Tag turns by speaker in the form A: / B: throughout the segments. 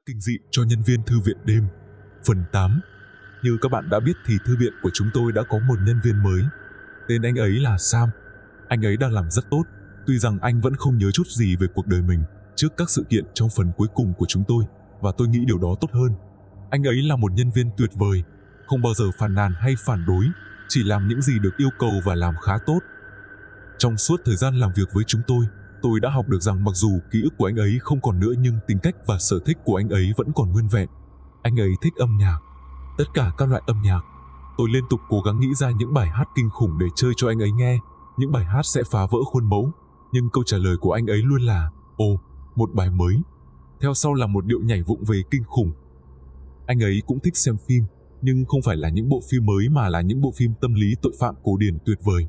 A: kinh dị cho nhân viên thư viện đêm. Phần 8. Như các bạn đã biết thì thư viện của chúng tôi đã có một nhân viên mới. Tên anh ấy là Sam. Anh ấy đang làm rất tốt, tuy rằng anh vẫn không nhớ chút gì về cuộc đời mình trước các sự kiện trong phần cuối cùng của chúng tôi, và tôi nghĩ điều đó tốt hơn. Anh ấy là một nhân viên tuyệt vời, không bao giờ phàn nàn hay phản đối, chỉ làm những gì được yêu cầu và làm khá tốt. Trong suốt thời gian làm việc với chúng tôi đã học được rằng mặc dù ký ức của anh ấy không còn nữa nhưng tính cách và sở thích của anh ấy vẫn còn nguyên vẹn. Anh ấy thích âm nhạc, tất cả các loại âm nhạc. Tôi liên tục cố gắng nghĩ ra những bài hát kinh khủng để chơi cho anh ấy nghe, những bài hát sẽ phá vỡ khuôn mẫu, nhưng câu trả lời của anh ấy luôn là "Ồ, một bài mới." Theo sau là một điệu nhảy vụng về kinh khủng. Anh ấy cũng thích xem phim, nhưng không phải là những bộ phim mới mà là những bộ phim tâm lý tội phạm cổ điển tuyệt vời.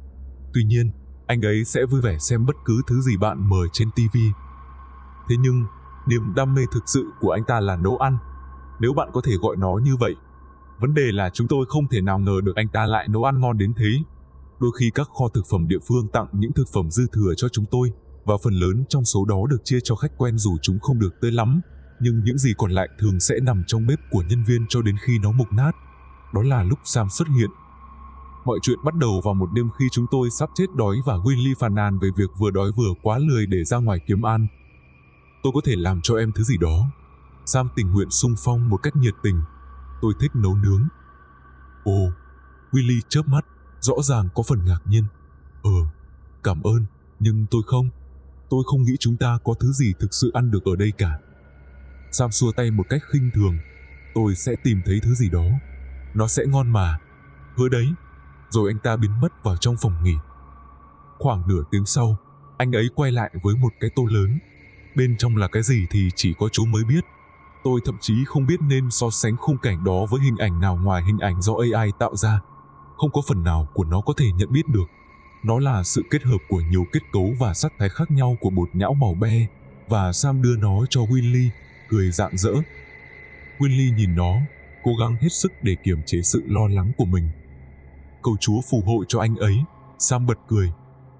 A: Tuy nhiên, anh ấy sẽ vui vẻ xem bất cứ thứ gì bạn mở trên TV. Thế nhưng, niềm đam mê thực sự của anh ta là nấu ăn, nếu bạn có thể gọi nó như vậy. Vấn đề là chúng tôi không thể nào ngờ được anh ta lại nấu ăn ngon đến thế. Đôi khi các kho thực phẩm địa phương tặng những thực phẩm dư thừa cho chúng tôi, và phần lớn trong số đó được chia cho khách quen dù chúng không được tươi lắm, nhưng những gì còn lại thường sẽ nằm trong bếp của nhân viên cho đến khi nó mục nát. Đó là lúc Sam xuất hiện. Mọi chuyện bắt đầu vào một đêm khi chúng tôi sắp chết đói và Willy phàn nàn về việc vừa đói vừa quá lười để ra ngoài kiếm ăn. "Tôi có thể làm cho em thứ gì đó." Sam tình nguyện xung phong một cách nhiệt tình. "Tôi thích nấu nướng." "Ồ," Willy chớp mắt, rõ ràng có phần ngạc nhiên. Cảm ơn, nhưng tôi không nghĩ chúng ta có thứ gì thực sự ăn được ở đây cả." Sam xua tay một cách khinh thường. "Tôi sẽ tìm thấy thứ gì đó. Nó sẽ ngon mà." Hứa đấy. Rồi anh ta biến mất vào trong phòng nghỉ. Khoảng nửa tiếng sau, anh ấy quay lại với một cái tô lớn. Bên trong là cái gì thì chỉ có chú mới biết. Tôi thậm chí không biết nên so sánh khung cảnh đó với hình ảnh nào ngoài hình ảnh do AI tạo ra. Không có phần nào của nó có thể nhận biết được. Nó là sự kết hợp của nhiều kết cấu và sắc thái khác nhau của bột nhão màu be, và Sam đưa nó cho Willy, cười rạng rỡ. Willy nhìn nó, cố gắng hết sức để kiềm chế sự lo lắng của mình. "Cầu Chúa phù hộ cho anh ấy." Sam bật cười.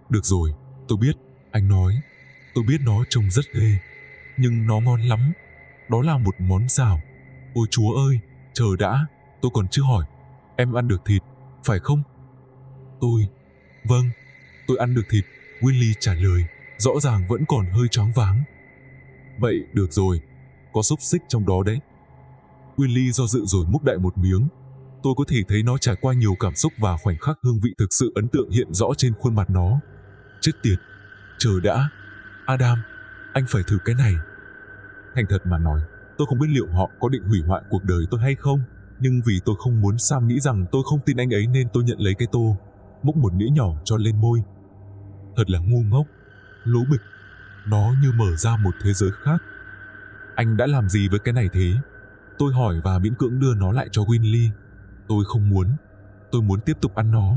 A: "Được rồi, tôi biết," anh nói. "Tôi biết nó trông rất ghê, nhưng nó ngon lắm. Đó là một món xào." "Ôi Chúa ơi, chờ đã, tôi còn chưa hỏi. Em ăn được thịt, phải không?" Vâng, tôi ăn được thịt," Willy trả lời, rõ ràng vẫn còn hơi choáng váng. "Vậy được rồi, có xúc xích trong đó đấy." Willy do dự rồi múc đại một miếng. Tôi có thể thấy nó trải qua nhiều cảm xúc và khoảnh khắc hương vị thực sự ấn tượng hiện rõ trên khuôn mặt nó. "Chết tiệt, chờ đã. Adam, anh phải thử cái này." Thành thật mà nói, tôi không biết liệu họ có định hủy hoại cuộc đời tôi hay không, nhưng vì tôi không muốn Sam nghĩ rằng tôi không tin anh ấy nên tôi nhận lấy cái tô, múc một nĩa nhỏ cho lên môi. Thật là ngu ngốc, lố bịch. Nó như mở ra một thế giới khác. "Anh đã làm gì với cái này thế?" Tôi hỏi và miễn cưỡng đưa nó lại cho Willy. "Tôi không muốn. Tôi muốn tiếp tục ăn nó."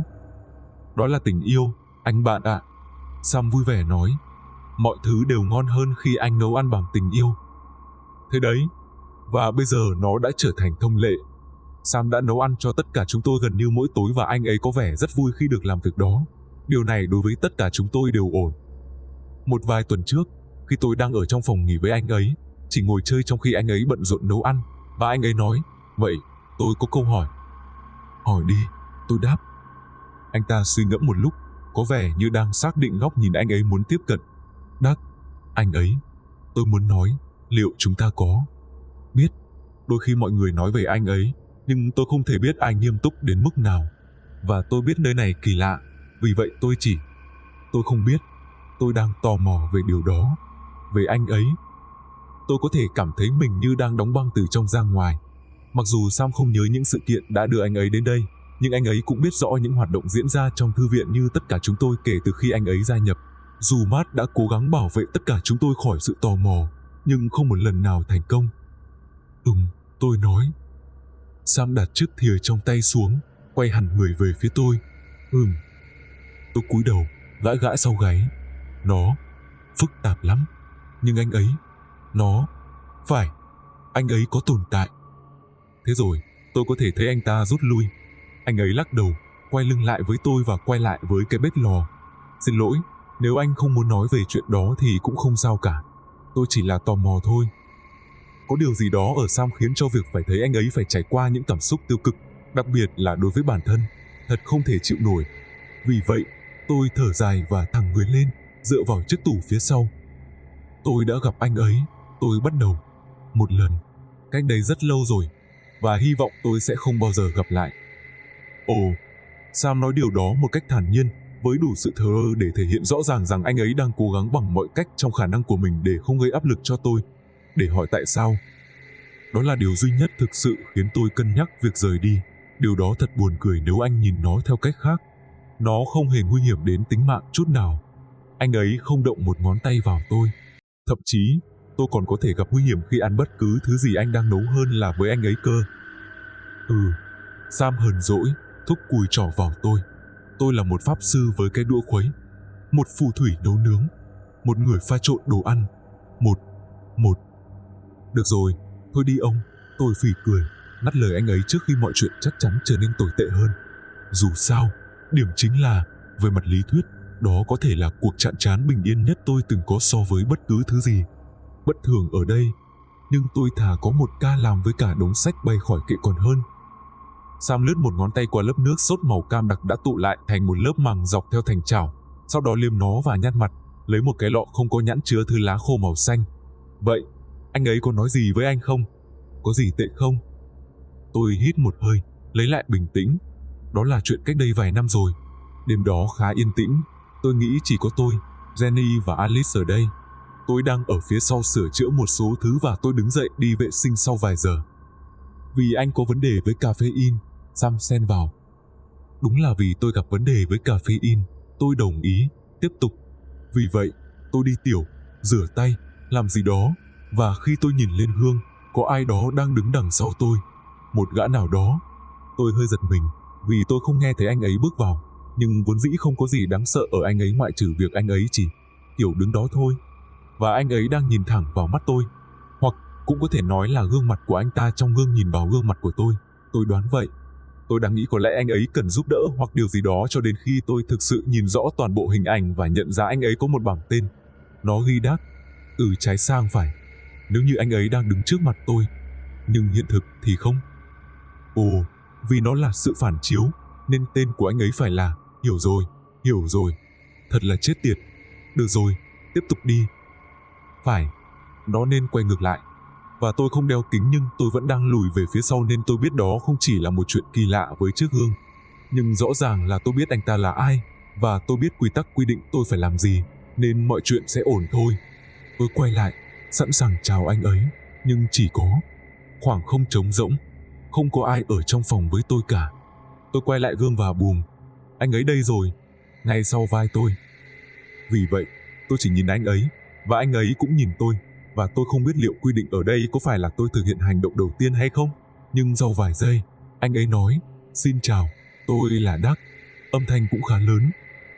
A: "Đó là tình yêu, anh bạn ạ." Sam vui vẻ nói. "Mọi thứ đều ngon hơn khi anh nấu ăn bằng tình yêu." Thế đấy, và bây giờ nó đã trở thành thông lệ. Sam đã nấu ăn cho tất cả chúng tôi gần như mỗi tối và anh ấy có vẻ rất vui khi được làm việc đó. Điều này đối với tất cả chúng tôi đều ổn. Một vài tuần trước, khi tôi đang ở trong phòng nghỉ với anh ấy, chỉ ngồi chơi trong khi anh ấy bận rộn nấu ăn, và anh ấy nói, "Vậy, tôi có câu hỏi." "Hỏi đi," tôi đáp. Anh ta suy ngẫm một lúc, có vẻ như đang xác định góc nhìn anh ấy muốn tiếp cận. "Đắc, anh ấy, tôi muốn nói, liệu chúng ta có biết, đôi khi mọi người nói về anh ấy, nhưng tôi không thể biết anh nghiêm túc đến mức nào. Và tôi biết nơi này kỳ lạ, vì vậy tôi không biết. Tôi đang tò mò về điều đó, về anh ấy." Tôi có thể cảm thấy mình như đang đóng băng từ trong ra ngoài. Mặc dù Sam không nhớ những sự kiện đã đưa anh ấy đến đây, nhưng anh ấy cũng biết rõ những hoạt động diễn ra trong thư viện như tất cả chúng tôi kể từ khi anh ấy gia nhập. Dù Matt đã cố gắng bảo vệ tất cả chúng tôi khỏi sự tò mò, nhưng không một lần nào thành công. Tôi nói. Sam đặt chiếc thìa trong tay xuống, quay hẳn người về phía tôi. Tôi cúi đầu, gãi sau gáy. "Nó phức tạp lắm, nhưng anh ấy, anh ấy có tồn tại." Thế rồi, tôi có thể thấy anh ta rút lui. Anh ấy lắc đầu, quay lưng lại với tôi và quay lại với cái bếp lò. "Xin lỗi, nếu anh không muốn nói về chuyện đó thì cũng không sao cả. Tôi chỉ là tò mò thôi." Có điều gì đó ở Sam khiến cho việc phải thấy anh ấy phải trải qua những cảm xúc tiêu cực, đặc biệt là đối với bản thân, thật không thể chịu nổi. Vì vậy, tôi thở dài và thẳng người lên, dựa vào chiếc tủ phía sau. Tôi đã gặp anh ấy, tôi bắt đầu. Một lần, cách đây rất lâu rồi, và hy vọng tôi sẽ không bao giờ gặp lại. Ồ, Sam nói điều đó một cách thản nhiên, với đủ sự thờ ơ để thể hiện rõ ràng rằng anh ấy đang cố gắng bằng mọi cách trong khả năng của mình để không gây áp lực cho tôi. Để hỏi tại sao? Đó là điều duy nhất thực sự khiến tôi cân nhắc việc rời đi. Điều đó thật buồn cười nếu anh nhìn nó theo cách khác. Nó không hề nguy hiểm đến tính mạng chút nào. Anh ấy không động một ngón tay vào tôi. Thậm chí, tôi còn có thể gặp nguy hiểm khi ăn bất cứ thứ gì anh đang nấu hơn là với anh ấy cơ. Sam hờn dỗi, thúc cùi trỏ vào tôi. Tôi là một pháp sư với cái đũa khuấy, một phù thủy nấu nướng, một người pha trộn đồ ăn. Một. Được rồi, thôi đi ông. Tôi phì cười, ngắt lời anh ấy trước khi mọi chuyện chắc chắn trở nên tồi tệ hơn. Dù sao, điểm chính là, về mặt lý thuyết, đó có thể là cuộc chạm trán bình yên nhất tôi từng có so với bất cứ thứ gì bất thường ở đây. Nhưng tôi thà có một ca làm với cả đống sách bay khỏi kệ còn hơn. Sam lướt một ngón tay qua lớp nước sốt màu cam đặc đã tụ lại thành một lớp màng dọc theo thành chảo, sau đó liêm nó và nhăn mặt, lấy một cái lọ không có nhãn chứa thứ lá khô màu xanh. Vậy, anh ấy có nói gì với anh không? Có gì tệ không? Tôi hít một hơi, lấy lại bình tĩnh. Đó là chuyện cách đây vài năm rồi. Đêm đó khá yên tĩnh. Tôi nghĩ chỉ có tôi, Jenny và Alice ở đây. Tôi đang ở phía sau sửa chữa một số thứ và tôi đứng dậy đi vệ sinh sau vài giờ. Vì anh có vấn đề với caffeine, Sam xen vào. Đúng là vì tôi gặp vấn đề với caffeine, tôi đồng ý, tiếp tục. Vì vậy, tôi đi tiểu, rửa tay, làm gì đó, và khi tôi nhìn lên gương, có ai đó đang đứng đằng sau tôi. Một gã nào đó. Tôi hơi giật mình, vì tôi không nghe thấy anh ấy bước vào, nhưng vốn dĩ không có gì đáng sợ ở anh ấy ngoại trừ việc anh ấy chỉ kiểu đứng đó thôi. Và anh ấy đang nhìn thẳng vào mắt tôi. Hoặc cũng có thể nói là gương mặt của anh ta trong gương nhìn vào gương mặt của tôi. Tôi đoán vậy. Tôi đang nghĩ có lẽ anh ấy cần giúp đỡ hoặc điều gì đó cho đến khi tôi thực sự nhìn rõ toàn bộ hình ảnh và nhận ra anh ấy có một bảng tên. Nó ghi đác, từ trái sang phải, nếu như anh ấy đang đứng trước mặt tôi. Nhưng hiện thực thì không. Ồ, vì nó là sự phản chiếu, nên tên của anh ấy phải là, hiểu rồi. Thật là chết tiệt. Được rồi, tiếp tục đi. Phải, nó nên quay ngược lại. Và tôi không đeo kính nhưng tôi vẫn đang lùi về phía sau nên tôi biết đó không chỉ là một chuyện kỳ lạ với chiếc gương. Nhưng rõ ràng là tôi biết anh ta là ai, và tôi biết quy tắc quy định tôi phải làm gì, nên mọi chuyện sẽ ổn thôi. Tôi quay lại, sẵn sàng chào anh ấy, nhưng chỉ có khoảng không trống rỗng. Không có ai ở trong phòng với tôi cả. Tôi quay lại gương và bùm, anh ấy đây rồi, ngay sau vai tôi. Vì vậy, tôi chỉ nhìn anh ấy, và anh ấy cũng nhìn tôi. Và tôi không biết liệu quy định ở đây có phải là tôi thực hiện hành động đầu tiên hay không. Nhưng sau vài giây, anh ấy nói, xin chào, tôi là Đắc. Âm thanh cũng khá lớn,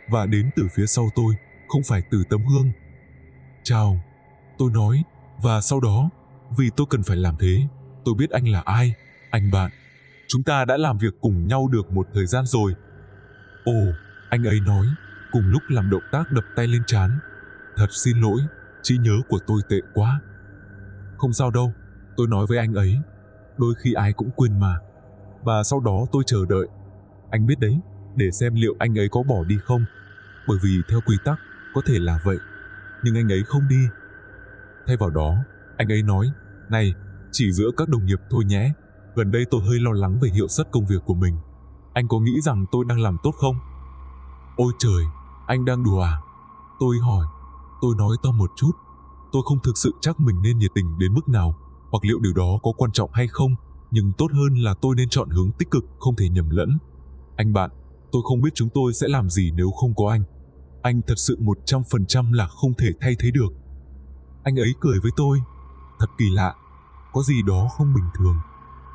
A: và đến từ phía sau tôi, không phải từ tấm gương. Chào, tôi nói, và sau đó, vì tôi cần phải làm thế, tôi biết anh là ai, anh bạn. Chúng ta đã làm việc cùng nhau được một thời gian rồi. Ồ, anh ấy nói, cùng lúc làm động tác đập tay lên trán. Thật xin lỗi, trí nhớ của tôi tệ quá. Không sao đâu, tôi nói với anh ấy. Đôi khi ai cũng quên mà. Và sau đó tôi chờ đợi. Anh biết đấy, để xem liệu anh ấy có bỏ đi không. Bởi vì theo quy tắc, có thể là vậy. Nhưng anh ấy không đi. Thay vào đó, anh ấy nói, này, chỉ giữa các đồng nghiệp thôi nhé. Gần đây tôi hơi lo lắng về hiệu suất công việc của mình. Anh có nghĩ rằng tôi đang làm tốt không? Ôi trời, anh đang đùa à? Tôi hỏi. Tôi nói to một chút. Tôi không thực sự chắc mình nên nhiệt tình đến mức nào, hoặc liệu điều đó có quan trọng hay không, nhưng tốt hơn là tôi nên chọn hướng tích cực, không thể nhầm lẫn. Anh bạn, tôi không biết chúng tôi sẽ làm gì nếu không có anh. Anh thật sự 100% là không thể thay thế được. Anh ấy cười với tôi. Thật kỳ lạ, có gì đó không bình thường.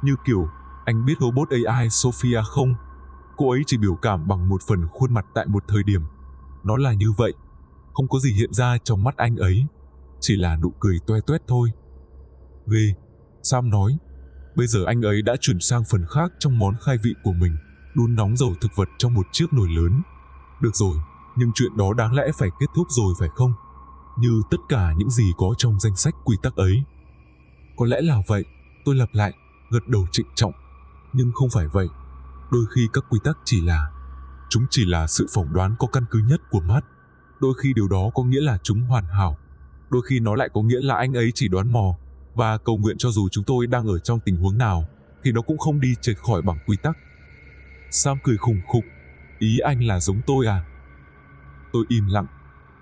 A: Như kiểu, anh biết robot AI Sophia không? Cô ấy chỉ biểu cảm bằng một phần khuôn mặt tại một thời điểm. Nó là như vậy. Không có gì hiện ra trong mắt anh ấy. Chỉ là nụ cười toe toét thôi. Ghê, Sam nói. Bây giờ anh ấy đã chuyển sang phần khác trong món khai vị của mình, đun nóng dầu thực vật trong một chiếc nồi lớn. Được rồi, nhưng chuyện đó đáng lẽ phải kết thúc rồi phải không? Như tất cả những gì có trong danh sách quy tắc ấy. Có lẽ là vậy, tôi lặp lại, gật đầu trịnh trọng. Nhưng không phải vậy. Đôi khi các quy tắc chúng chỉ là sự phỏng đoán có căn cứ nhất của mắt. Đôi khi điều đó có nghĩa là chúng hoàn hảo. Đôi khi nó lại có nghĩa là anh ấy chỉ đoán mò và cầu nguyện cho dù chúng tôi đang ở trong tình huống nào thì nó cũng không đi chệch khỏi bảng quy tắc. Sam cười khùng khục. Ý anh là giống tôi à? Tôi im lặng.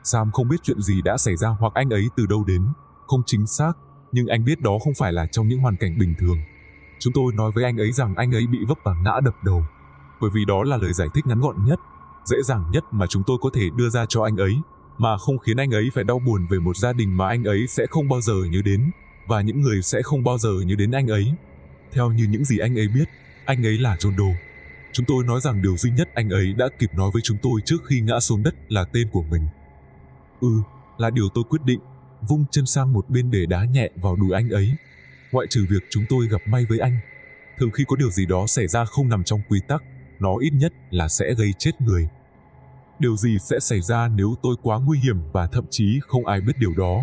A: Sam không biết chuyện gì đã xảy ra hoặc anh ấy từ đâu đến, không chính xác, nhưng anh biết đó không phải là trong những hoàn cảnh bình thường. Chúng tôi nói với anh ấy rằng anh ấy bị vấp và ngã đập đầu, bởi vì đó là lời giải thích ngắn gọn nhất, dễ dàng nhất mà chúng tôi có thể đưa ra cho anh ấy, mà không khiến anh ấy phải đau buồn về một gia đình mà anh ấy sẽ không bao giờ nhớ đến, và những người sẽ không bao giờ nhớ đến anh ấy. Theo như những gì anh ấy biết, anh ấy là John Doe. Chúng tôi nói rằng điều duy nhất anh ấy đã kịp nói với chúng tôi trước khi ngã xuống đất là tên của mình. Là điều tôi quyết định, vung chân sang một bên để đá nhẹ vào đùi anh ấy. Ngoại trừ việc chúng tôi gặp may với anh, thường khi có điều gì đó xảy ra không nằm trong quy tắc, nó ít nhất là sẽ gây chết người. Điều gì sẽ xảy ra nếu tôi quá nguy hiểm và thậm chí không ai biết điều đó?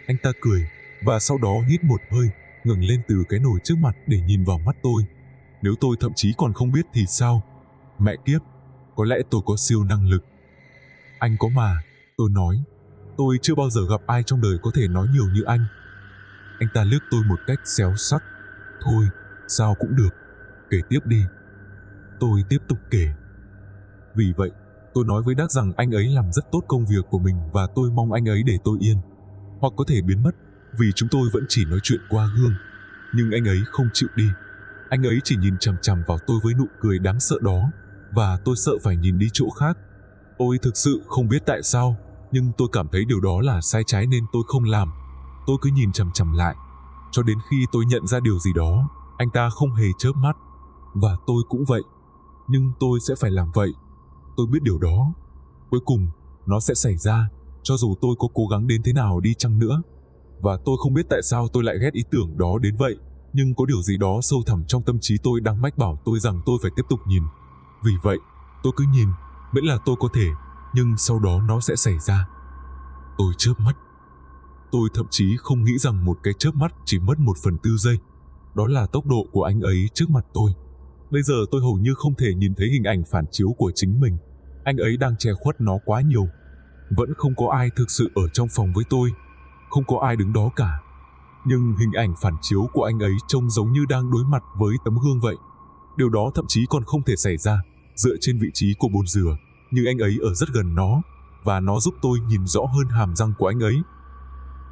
A: Anh ta cười, và sau đó hít một hơi, ngẩng lên từ cái nồi trước mặt để nhìn vào mắt tôi. Nếu tôi thậm chí còn không biết thì sao? Mẹ kiếp, có lẽ tôi có siêu năng lực. Anh có mà, tôi nói. Tôi chưa bao giờ gặp ai trong đời có thể nói nhiều như anh. Anh ta liếc tôi một cách xéo sắc. Thôi, sao cũng được. Kể tiếp đi. Tôi tiếp tục kể. Vì vậy, tôi nói với Đắc rằng anh ấy làm rất tốt công việc của mình và tôi mong anh ấy để tôi yên. Hoặc có thể biến mất, vì chúng tôi vẫn chỉ nói chuyện qua gương. Nhưng anh ấy không chịu đi. Anh ấy chỉ nhìn chằm chằm vào tôi với nụ cười đáng sợ đó, và tôi sợ phải nhìn đi chỗ khác. Tôi thực sự không biết tại sao, nhưng tôi cảm thấy điều đó là sai trái nên tôi không làm. Tôi cứ nhìn chằm chằm lại, cho đến khi tôi nhận ra điều gì đó. Anh ta không hề chớp mắt, và tôi cũng vậy. Nhưng tôi sẽ phải làm vậy. Tôi biết điều đó. Cuối cùng, nó sẽ xảy ra, cho dù tôi có cố gắng đến thế nào đi chăng nữa. Và tôi không biết tại sao tôi lại ghét ý tưởng đó đến vậy, nhưng có điều gì đó sâu thẳm trong tâm trí tôi đang mách bảo tôi rằng tôi phải tiếp tục nhìn. Vì vậy, tôi cứ nhìn, miễn là tôi có thể, nhưng sau đó nó sẽ xảy ra. Tôi chớp mắt. Tôi thậm chí không nghĩ rằng một cái chớp mắt chỉ mất 1/4 giây. Đó là tốc độ của anh ấy trước mặt tôi. Bây giờ tôi hầu như không thể nhìn thấy hình ảnh phản chiếu của chính mình. Anh ấy đang che khuất nó quá nhiều. Vẫn không có ai thực sự ở trong phòng với tôi. Không có ai đứng đó cả. Nhưng hình ảnh phản chiếu của anh ấy trông giống như đang đối mặt với tấm gương vậy. Điều đó thậm chí còn không thể xảy ra dựa trên vị trí của bồn rửa, nhưng anh ấy ở rất gần nó, và nó giúp tôi nhìn rõ hơn hàm răng của anh ấy.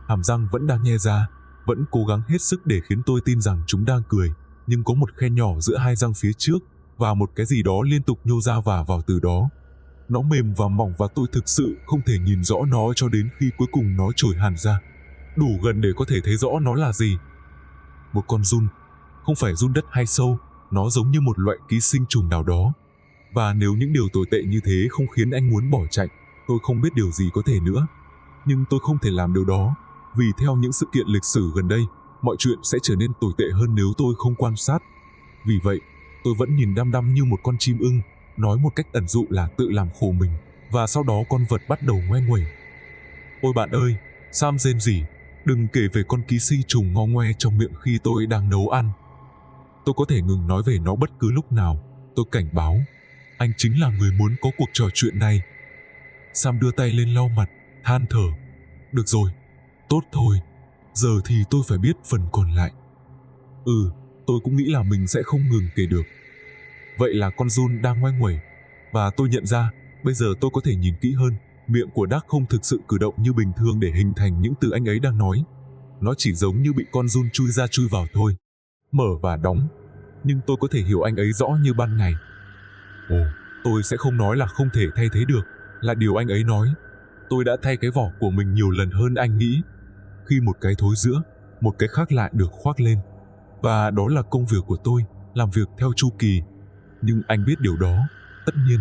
A: Hàm răng vẫn đang nhe ra, vẫn cố gắng hết sức để khiến tôi tin rằng chúng đang cười, nhưng có một khe nhỏ giữa hai răng phía trước, và một cái gì đó liên tục nhô ra và vào từ đó. Nó mềm và mỏng và tôi thực sự không thể nhìn rõ nó cho đến khi cuối cùng nó trồi hẳn ra. Đủ gần để có thể thấy rõ nó là gì. Một con giun, không phải giun đất hay sâu, nó giống như một loại ký sinh trùng nào đó. Và nếu những điều tồi tệ như thế không khiến anh muốn bỏ chạy, tôi không biết điều gì có thể nữa. Nhưng tôi không thể làm điều đó, vì theo những sự kiện lịch sử gần đây, mọi chuyện sẽ trở nên tồi tệ hơn nếu tôi không quan sát. Vì vậy, tôi vẫn nhìn đăm đăm như một con chim ưng, nói một cách ẩn dụ là tự làm khổ mình, và sau đó con vật bắt đầu ngoe nguẩy. Ôi bạn ơi, Sam rên rỉ, đừng kể về con ký sinh trùng ngo ngoe trong miệng khi tôi đang nấu ăn. Tôi có thể ngừng nói về nó bất cứ lúc nào, tôi cảnh báo. Anh chính là người muốn có cuộc trò chuyện này. Sam đưa tay lên lau mặt, than thở. Được rồi, tốt thôi, giờ thì tôi phải biết phần còn lại. Tôi cũng nghĩ là mình sẽ không ngừng kể được. Vậy là con giun đang ngoe nguẩy, và tôi nhận ra, bây giờ tôi có thể nhìn kỹ hơn, miệng của Đắc không thực sự cử động như bình thường để hình thành những từ anh ấy đang nói. Nó chỉ giống như bị con giun chui ra chui vào thôi, mở và đóng. Nhưng tôi có thể hiểu anh ấy rõ như ban ngày. Tôi sẽ không nói là không thể thay thế được, là điều anh ấy nói. Tôi đã thay cái vỏ của mình nhiều lần hơn anh nghĩ. Khi một cái thối rữa, một cái khác lại được khoác lên. Và đó là công việc của tôi, làm việc theo chu kỳ. Nhưng anh biết điều đó, tất nhiên.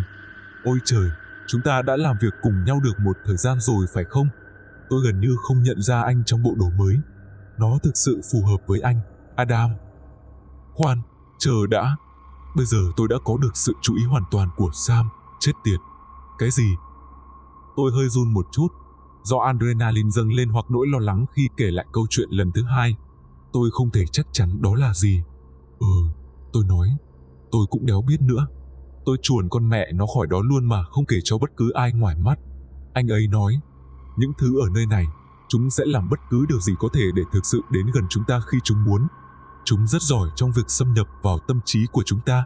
A: Ôi trời, chúng ta đã làm việc cùng nhau được một thời gian rồi phải không? Tôi gần như không nhận ra anh trong bộ đồ mới. Nó thực sự phù hợp với anh, Adam. Khoan, chờ đã. Bây giờ tôi đã có được sự chú ý hoàn toàn của Sam, chết tiệt. Cái gì? Tôi hơi run một chút, do adrenaline dâng lên hoặc nỗi lo lắng khi kể lại câu chuyện lần thứ hai. Tôi không thể chắc chắn đó là gì. Tôi nói, tôi cũng đéo biết nữa. Tôi chuồn con mẹ nó khỏi đó luôn mà không kể cho bất cứ ai ngoài mắt. Anh ấy nói, những thứ ở nơi này, chúng sẽ làm bất cứ điều gì có thể để thực sự đến gần chúng ta khi chúng muốn. Chúng rất giỏi trong việc xâm nhập vào tâm trí của chúng ta.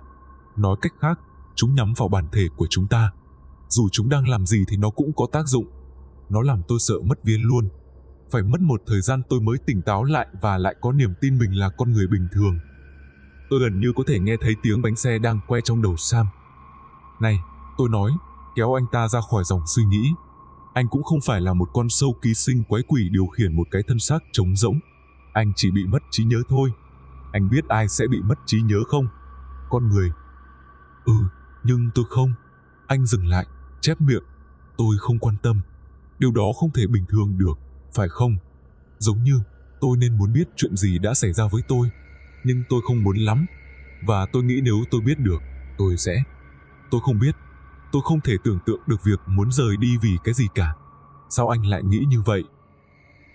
A: Nói cách khác, chúng nhắm vào bản thể của chúng ta. Dù chúng đang làm gì thì nó cũng có tác dụng. Nó làm tôi sợ mất vía luôn. Phải mất một thời gian tôi mới tỉnh táo lại và lại có niềm tin mình là con người bình thường. Tôi gần như có thể nghe thấy tiếng bánh xe đang quay trong đầu Sam. Này, tôi nói, kéo anh ta ra khỏi dòng suy nghĩ. Anh cũng không phải là một con sâu ký sinh quái quỷ điều khiển một cái thân xác trống rỗng. Anh chỉ bị mất trí nhớ thôi. Anh biết ai sẽ bị mất trí nhớ không? Con người. Nhưng tôi không. Anh dừng lại, chép miệng. Tôi không quan tâm. Điều đó không thể bình thường được, phải không? Giống như tôi nên muốn biết chuyện gì đã xảy ra với tôi. Nhưng tôi không muốn lắm. Và tôi nghĩ nếu tôi biết được, tôi sẽ... Tôi không biết. Tôi không thể tưởng tượng được việc muốn rời đi vì cái gì cả. Sao anh lại nghĩ như vậy?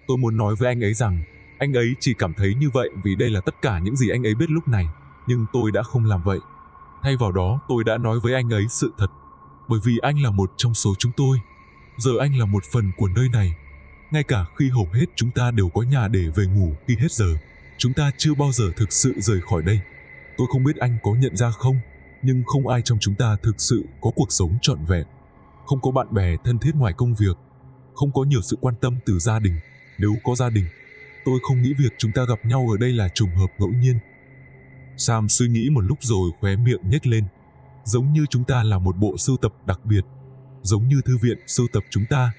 A: Tôi muốn nói với anh ấy rằng anh ấy chỉ cảm thấy như vậy vì đây là tất cả những gì anh ấy biết lúc này. Nhưng tôi đã không làm vậy. Thay vào đó tôi đã nói với anh ấy sự thật. Bởi vì anh là một trong số chúng tôi. Giờ anh là một phần của nơi này. Ngay cả khi hầu hết chúng ta đều có nhà để về ngủ khi hết giờ, chúng ta chưa bao giờ thực sự rời khỏi đây. Tôi không biết anh có nhận ra không, nhưng không ai trong chúng ta thực sự có cuộc sống trọn vẹn. Không có bạn bè thân thiết ngoài công việc. Không có nhiều sự quan tâm từ gia đình. Nếu có gia đình, tôi không nghĩ việc chúng ta gặp nhau ở đây là trùng hợp ngẫu nhiên. Sam suy nghĩ một lúc rồi khóe miệng nhếch lên. Giống như chúng ta là một bộ sưu tập đặc biệt. Giống như thư viện sưu tập chúng ta.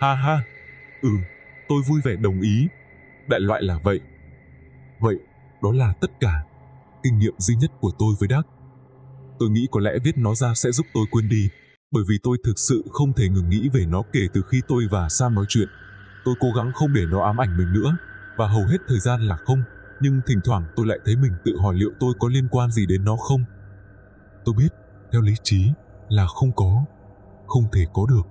A: Ha ha. Tôi vui vẻ đồng ý. Đại loại là vậy. Vậy, đó là tất cả. Kinh nghiệm duy nhất của tôi với Đắc. Tôi nghĩ có lẽ viết nó ra sẽ giúp tôi quên đi. Bởi vì tôi thực sự không thể ngừng nghĩ về nó kể từ khi tôi và Sam nói chuyện. Tôi cố gắng không để nó ám ảnh mình nữa. Và hầu hết thời gian là không. Nhưng thỉnh thoảng tôi lại thấy mình tự hỏi liệu tôi có liên quan gì đến nó không. Tôi biết, theo lý trí, là không có. Không thể có được.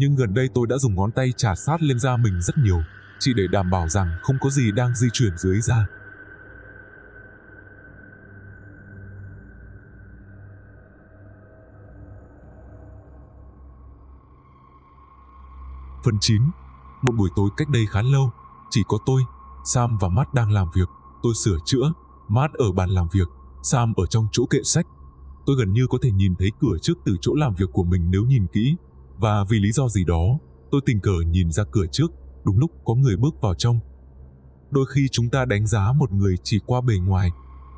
A: Nhưng gần đây tôi đã dùng ngón tay chà sát lên da mình rất nhiều, chỉ để đảm bảo rằng không có gì đang di chuyển dưới da. Phần 9. Một buổi tối cách đây khá lâu, chỉ có tôi, Sam và Matt đang làm việc. Tôi sửa chữa, Matt ở bàn làm việc, Sam ở trong chỗ kệ sách. Tôi gần như có thể nhìn thấy cửa trước từ chỗ làm việc của mình nếu nhìn kỹ. Và vì lý do gì đó, tôi tình cờ nhìn ra cửa trước, đúng lúc có người bước vào trong. Đôi khi chúng ta đánh giá một người chỉ qua bề ngoài.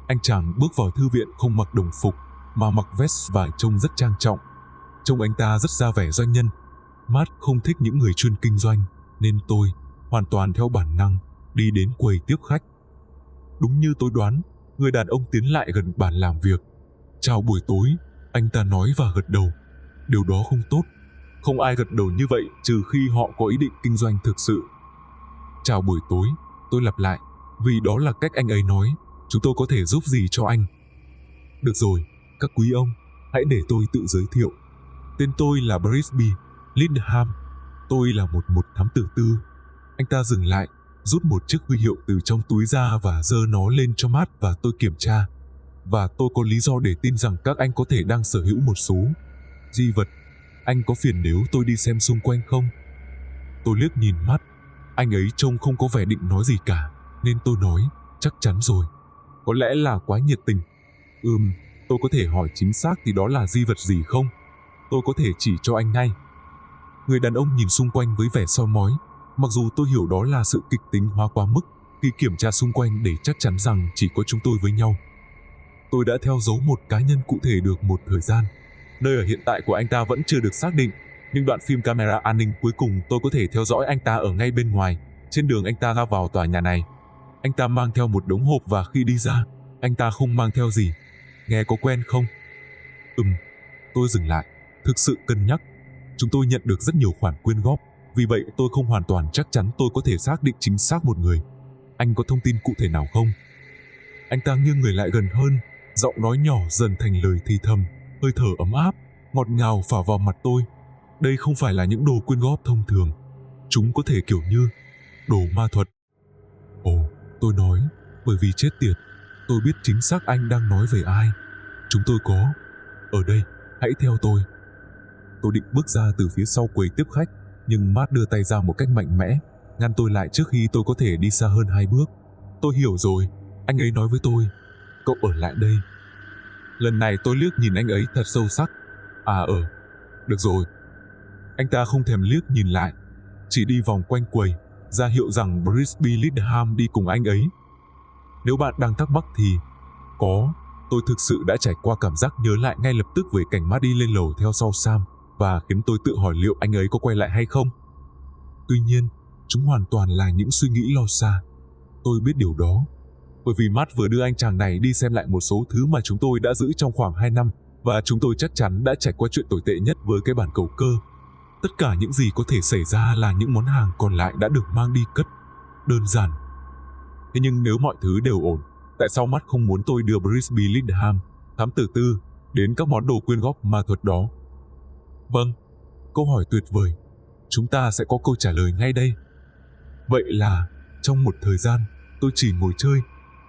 A: Anh chàng bước vào thư viện không mặc đồng phục, mà mặc vest và trông rất trang trọng. Trông anh ta rất ra vẻ doanh nhân. Matt không thích những người chuyên kinh doanh, nên tôi, hoàn toàn theo bản năng, đi đến quầy tiếp khách. Đúng như tôi đoán, người đàn ông tiến lại gần bàn làm việc. Chào buổi tối, anh ta nói và gật đầu. Điều đó không tốt. Không ai gật đầu như vậy trừ khi họ có ý định kinh doanh thực sự. Chào buổi tối, tôi lặp lại, vì đó là cách anh ấy nói. Chúng tôi có thể giúp gì cho anh? Được rồi, các quý ông, hãy để tôi tự giới thiệu. Tên tôi là Brisby Lindham. Tôi là một thám tử tư. Anh ta dừng lại, rút một chiếc huy hiệu từ trong túi ra và giơ nó lên cho Matt và tôi kiểm tra. Và tôi có lý do để tin rằng các anh có thể đang sở hữu một số di vật. Anh có phiền nếu tôi đi xem xung quanh không? Tôi liếc nhìn Matt. Anh ấy trông không có vẻ định nói gì cả, nên tôi nói, chắc chắn rồi. Có lẽ là quá nhiệt tình. Tôi có thể hỏi chính xác thì đó là di vật gì không? Tôi có thể chỉ cho anh ngay. Người đàn ông nhìn xung quanh với vẻ soi mói. Mặc dù tôi hiểu đó là sự kịch tính hóa quá mức khi kiểm tra xung quanh để chắc chắn rằng chỉ có chúng tôi với nhau. Tôi đã theo dấu một cá nhân cụ thể được một thời gian. Nơi ở hiện tại của anh ta vẫn chưa được xác định, nhưng đoạn phim camera an ninh cuối cùng tôi có thể theo dõi anh ta ở ngay bên ngoài, trên đường anh ta ra vào tòa nhà này. Anh ta mang theo một đống hộp và khi đi ra, anh ta không mang theo gì. Nghe có quen không? Tôi dừng lại, thực sự cân nhắc. Chúng tôi nhận được rất nhiều khoản quyên góp, vì vậy tôi không hoàn toàn chắc chắn tôi có thể xác định chính xác một người. Anh có thông tin cụ thể nào không? Anh ta nghiêng người lại gần hơn, giọng nói nhỏ dần thành lời thì thầm, hơi thở ấm áp, ngọt ngào phả vào mặt tôi. Đây không phải là những đồ quyên góp thông thường. Chúng có thể kiểu như đồ ma thuật. Ồ, Tôi nói, bởi vì chết tiệt, tôi biết chính xác anh đang nói về ai. Chúng tôi có. Ở đây, hãy theo tôi. Tôi định bước ra từ phía sau quầy tiếp khách, nhưng Matt đưa tay ra một cách mạnh mẽ, ngăn tôi lại trước khi tôi có thể đi xa hơn 2 bước. Tôi hiểu rồi, anh ấy nói với tôi, cậu ở lại đây. Lần này tôi liếc nhìn anh ấy thật sâu sắc. Được rồi. Anh ta không thèm liếc nhìn lại, chỉ đi vòng quanh quầy, ra hiệu rằng Brisby Lidham đi cùng anh ấy. Nếu bạn đang thắc mắc thì tôi thực sự đã trải qua cảm giác nhớ lại ngay lập tức về cảnh Matt đi lên lầu theo sau Sam và khiến tôi tự hỏi liệu anh ấy có quay lại hay không. Tuy nhiên, chúng hoàn toàn là những suy nghĩ lo xa. Tôi biết điều đó, bởi vì Matt vừa đưa anh chàng này đi xem lại một số thứ mà chúng tôi đã giữ trong khoảng 2 năm và chúng tôi chắc chắn đã trải qua chuyện tồi tệ nhất với cái bàn cầu cơ. Tất cả những gì có thể xảy ra là những món hàng còn lại đã được mang đi cất. Đơn giản. Thế nhưng nếu mọi thứ đều ổn, tại sao Matt không muốn tôi đưa Brisby Lidham, thám tử tư, đến các món đồ quyên góp ma thuật đó? Vâng, câu hỏi tuyệt vời. Chúng ta sẽ có câu trả lời ngay đây. Vậy là, trong một thời gian, tôi chỉ ngồi chơi.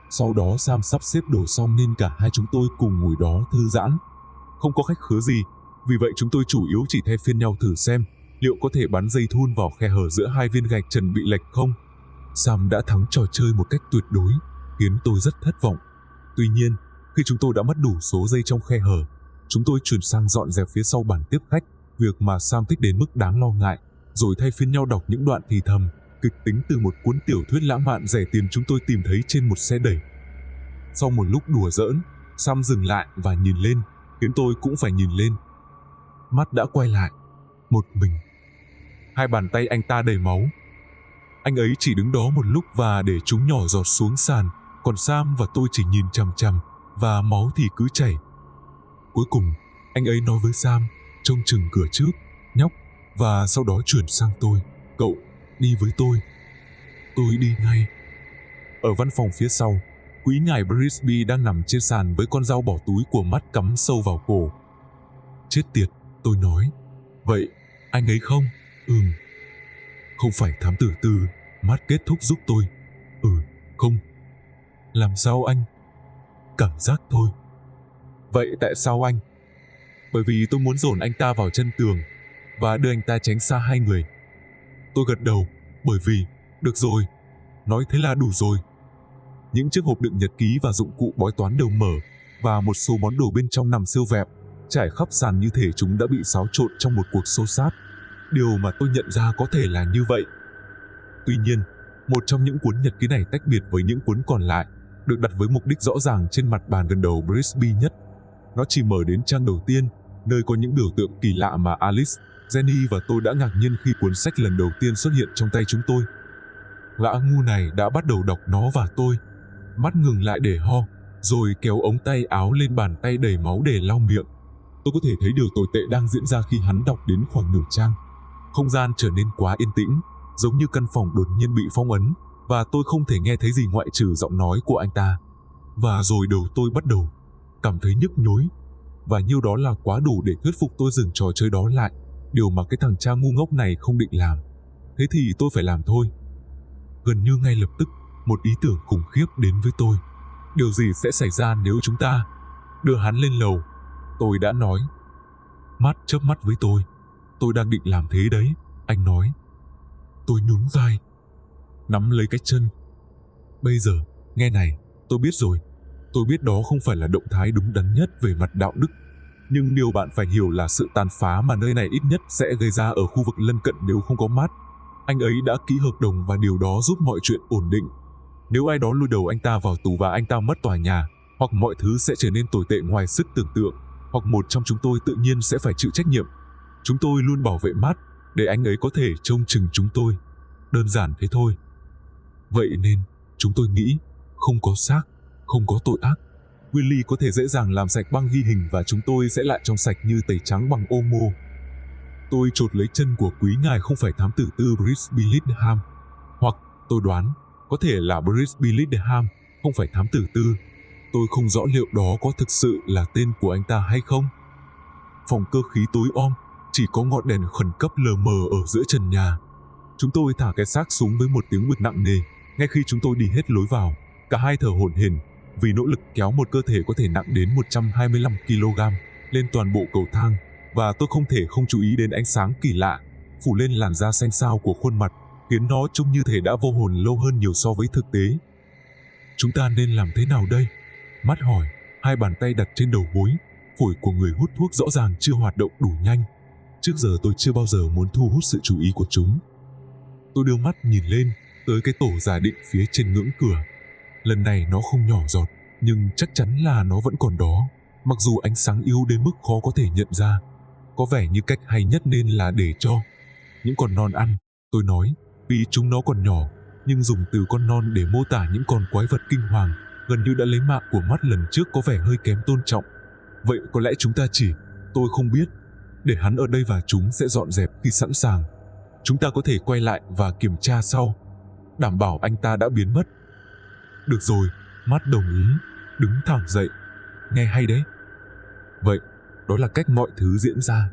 A: Sau đó Sam sắp xếp đồ xong nên cả hai chúng tôi cùng ngồi đó thư giãn. Không có khách khứa gì, vì vậy chúng tôi chủ yếu chỉ thay phiên nhau thử xem liệu có thể bắn dây thun vào khe hở giữa hai viên gạch trần bị lệch không. Sam đã thắng trò chơi một cách tuyệt đối, khiến tôi rất thất vọng. Tuy nhiên, khi chúng tôi đã mất đủ số dây trong khe hở, chúng tôi chuyển sang dọn dẹp phía sau bàn tiếp khách, việc mà Sam thích đến mức đáng lo ngại, rồi thay phiên nhau đọc những đoạn thì thầm, kịch tính từ một cuốn tiểu thuyết lãng mạn rẻ tiền chúng tôi tìm thấy trên một xe đẩy. Sau một lúc đùa giỡn, Sam dừng lại và nhìn lên, khiến tôi cũng phải nhìn lên. Matt đã quay lại, một mình. Hai bàn tay anh ta đầy máu. Anh ấy chỉ đứng đó một lúc và để chúng nhỏ giọt xuống sàn, còn Sam và tôi chỉ nhìn chằm chằm, và máu thì cứ chảy. Cuối cùng, anh ấy nói với Sam, trông chừng cửa trước, nhóc, và sau đó chuyển sang tôi, cậu, đi với tôi. Tôi đi ngay. Ở văn phòng phía sau, quý ngài Brisby đang nằm trên sàn với con dao bỏ túi của Matt cắm sâu vào cổ. Chết tiệt, tôi nói. Vậy, anh ấy không? Không phải thám tử tư, Matt kết thúc giúp tôi. Không. Làm sao anh? Cảm giác thôi. Vậy tại sao anh? Bởi vì tôi muốn dồn anh ta vào chân tường và đưa anh ta tránh xa hai người. Tôi gật đầu, bởi vì, được rồi, nói thế là đủ rồi. Những chiếc hộp đựng nhật ký và dụng cụ bói toán đều mở, và một số món đồ bên trong nằm siêu vẹo, trải khắp sàn như thể chúng đã bị xáo trộn trong một cuộc xô xát. Điều mà tôi nhận ra có thể là như vậy. Tuy nhiên, một trong những cuốn nhật ký này tách biệt với những cuốn còn lại, được đặt với mục đích rõ ràng trên mặt bàn gần đầu Brisby nhất. Nó chỉ mở đến trang đầu tiên, nơi có những biểu tượng kỳ lạ mà Alice, Jenny và tôi đã ngạc nhiên khi cuốn sách lần đầu tiên xuất hiện trong tay chúng tôi. Gã ngu này đã bắt đầu đọc nó và tôi. Mắt ngừng lại để ho, rồi kéo ống tay áo lên bàn tay đầy máu để lau miệng. Tôi có thể thấy điều tồi tệ đang diễn ra khi hắn đọc đến khoảng nửa trang. Không gian trở nên quá yên tĩnh, giống như căn phòng đột nhiên bị phong ấn, và tôi không thể nghe thấy gì ngoại trừ giọng nói của anh ta. Và rồi đầu tôi bắt đầu cảm thấy nhức nhối, và nhiêu đó là quá đủ để thuyết phục tôi dừng trò chơi đó lại, điều mà cái thằng cha ngu ngốc này không định làm. Thế thì tôi phải làm thôi. Gần như ngay lập tức, một ý tưởng khủng khiếp đến với tôi. Điều gì sẽ xảy ra nếu chúng ta đưa hắn lên lầu? Tôi đã nói. Matt chớp mắt với tôi. Tôi đang định làm thế đấy, anh nói. Tôi nhún vai, nắm lấy cái chân. Bây giờ, nghe này, tôi biết rồi. Tôi biết đó không phải là động thái đúng đắn nhất về mặt đạo đức. Nhưng điều bạn phải hiểu là sự tàn phá mà nơi này ít nhất sẽ gây ra ở khu vực lân cận nếu không có Matt. Anh ấy đã ký hợp đồng và điều đó giúp mọi chuyện ổn định. Nếu ai đó lôi đầu anh ta vào tù và anh ta mất tòa nhà, hoặc mọi thứ sẽ trở nên tồi tệ ngoài sức tưởng tượng, hoặc một trong chúng tôi tự nhiên sẽ phải chịu trách nhiệm. Chúng tôi luôn bảo vệ Matt để anh ấy có thể trông chừng chúng tôi. Đơn giản thế thôi. Vậy nên, chúng tôi nghĩ, không có xác, không có tội ác. Willy có thể dễ dàng làm sạch băng ghi hình và chúng tôi sẽ lại trong sạch như tẩy trắng bằng Omo. Tôi chộp lấy chân của quý ngài không phải thám tử tư Brisby Lidham. Hoặc, tôi đoán, có thể là Brisby Lidham, không phải thám tử tư. Tôi không rõ liệu đó có thực sự là tên của anh ta hay không. Phòng cơ khí tối om, chỉ có ngọn đèn khẩn cấp lờ mờ ở giữa trần nhà. Chúng tôi thả cái xác xuống với một tiếng bực nặng nề, Ngay khi chúng tôi đi hết lối vào, cả hai thở hổn hển vì nỗ lực kéo một cơ thể có thể nặng đến 125 kg lên toàn bộ cầu thang, và tôi không thể không chú ý đến ánh sáng kỳ lạ phủ lên làn da xanh xao của khuôn mặt, khiến nó trông như thể đã vô hồn lâu hơn nhiều so với thực tế. Chúng ta nên làm thế nào đây? Matt hỏi, hai bàn tay đặt trên đầu gối. Phổi của người hút thuốc rõ ràng chưa hoạt động đủ nhanh. Trước giờ tôi chưa bao giờ muốn thu hút sự chú ý của chúng. Tôi đưa mắt nhìn lên tới cái tổ giả định phía trên ngưỡng cửa. Lần này nó không nhỏ giọt, nhưng chắc chắn là nó vẫn còn đó, mặc dù ánh sáng yếu đến mức khó có thể nhận ra. Có vẻ như cách hay nhất nên là để cho những con non ăn, tôi nói, vì chúng nó còn nhỏ, nhưng dùng từ con non để mô tả những con quái vật kinh hoàng gần như đã lấy mạng của Matt lần trước có vẻ hơi kém tôn trọng. Vậy có lẽ chúng ta tôi không biết, để hắn ở đây và chúng sẽ dọn dẹp khi sẵn sàng. Chúng ta có thể quay lại và kiểm tra sau, đảm bảo anh ta đã biến mất. Được rồi, Matt đồng ý, đứng thẳng dậy. Nghe hay đấy. Vậy, đó là cách mọi thứ diễn ra.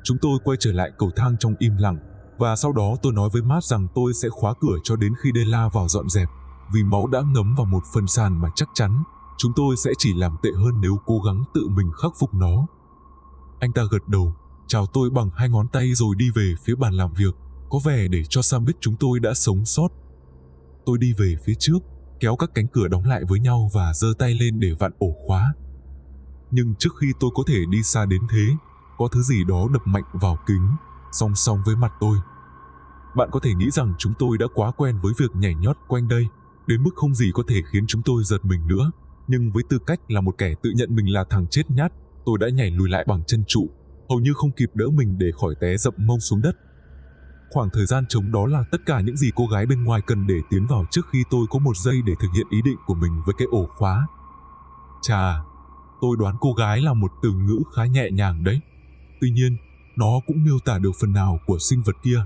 A: Chúng tôi quay trở lại cầu thang trong im lặng, và sau đó tôi nói với Matt rằng tôi sẽ khóa cửa cho đến khi Della vào dọn dẹp, vì máu đã ngấm vào một phần sàn mà chắc chắn chúng tôi sẽ chỉ làm tệ hơn nếu cố gắng tự mình khắc phục nó. Anh ta gật đầu, chào tôi bằng hai ngón tay rồi đi về phía bàn làm việc, có vẻ để cho Sam biết chúng tôi đã sống sót. Tôi đi về phía trước, kéo các cánh cửa đóng lại với nhau và giơ tay lên để vặn ổ khóa. Nhưng trước khi tôi có thể đi xa đến thế, có thứ gì đó đập mạnh vào kính, song song với mặt tôi. Bạn có thể nghĩ rằng chúng tôi đã quá quen với việc nhảy nhót quanh đây, đến mức không gì có thể khiến chúng tôi giật mình nữa. Nhưng với tư cách là một kẻ tự nhận mình là thằng chết nhát, tôi đã nhảy lùi lại bằng chân trụ, hầu như không kịp đỡ mình để khỏi té dậm mông xuống đất. Khoảng thời gian trống đó là tất cả những gì cô gái bên ngoài cần để tiến vào trước khi tôi có một giây để thực hiện ý định của mình với cái ổ khóa. Chà, tôi đoán cô gái là một từ ngữ khá nhẹ nhàng đấy. Tuy nhiên, nó cũng miêu tả được phần nào của sinh vật kia.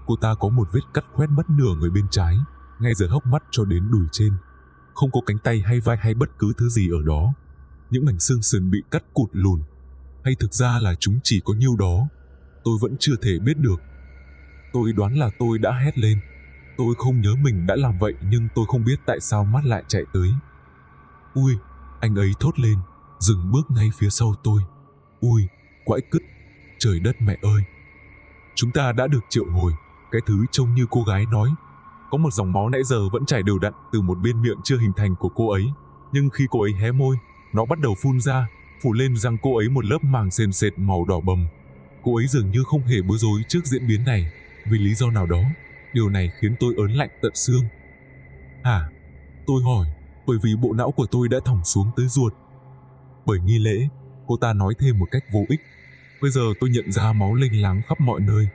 A: Cô ta có một vết cắt khoét mất nửa người bên trái, ngay từ hốc mắt cho đến đùi trên. Không có cánh tay hay vai hay bất cứ thứ gì ở đó. Những mảnh xương sườn bị cắt cụt lùn, hay thực ra là chúng chỉ có nhiêu đó, tôi vẫn chưa thể biết được. Tôi đoán là tôi đã hét lên. Tôi không nhớ mình đã làm vậy, nhưng tôi không biết tại sao Matt lại chạy tới. Ui, anh ấy thốt lên, dừng bước ngay phía sau tôi. Ui, quãi cứt, trời đất mẹ ơi. Chúng ta đã được triệu hồi, cái thứ trông như cô gái nói. Có một dòng máu nãy giờ vẫn chảy đều đặn từ một bên miệng chưa hình thành của cô ấy, nhưng khi cô ấy hé môi, nó bắt đầu phun ra, phủ lên răng cô ấy một lớp màng sền sệt màu đỏ bầm. Cô ấy dường như không hề bối rối trước diễn biến này, vì lý do nào đó. Điều này khiến tôi ớn lạnh tận xương. Hả? Tôi hỏi, bởi vì bộ não của tôi đã thòng xuống tới ruột. Bởi nghi lễ, cô ta nói thêm một cách vô ích. Bây giờ tôi nhận ra máu lênh láng khắp mọi nơi.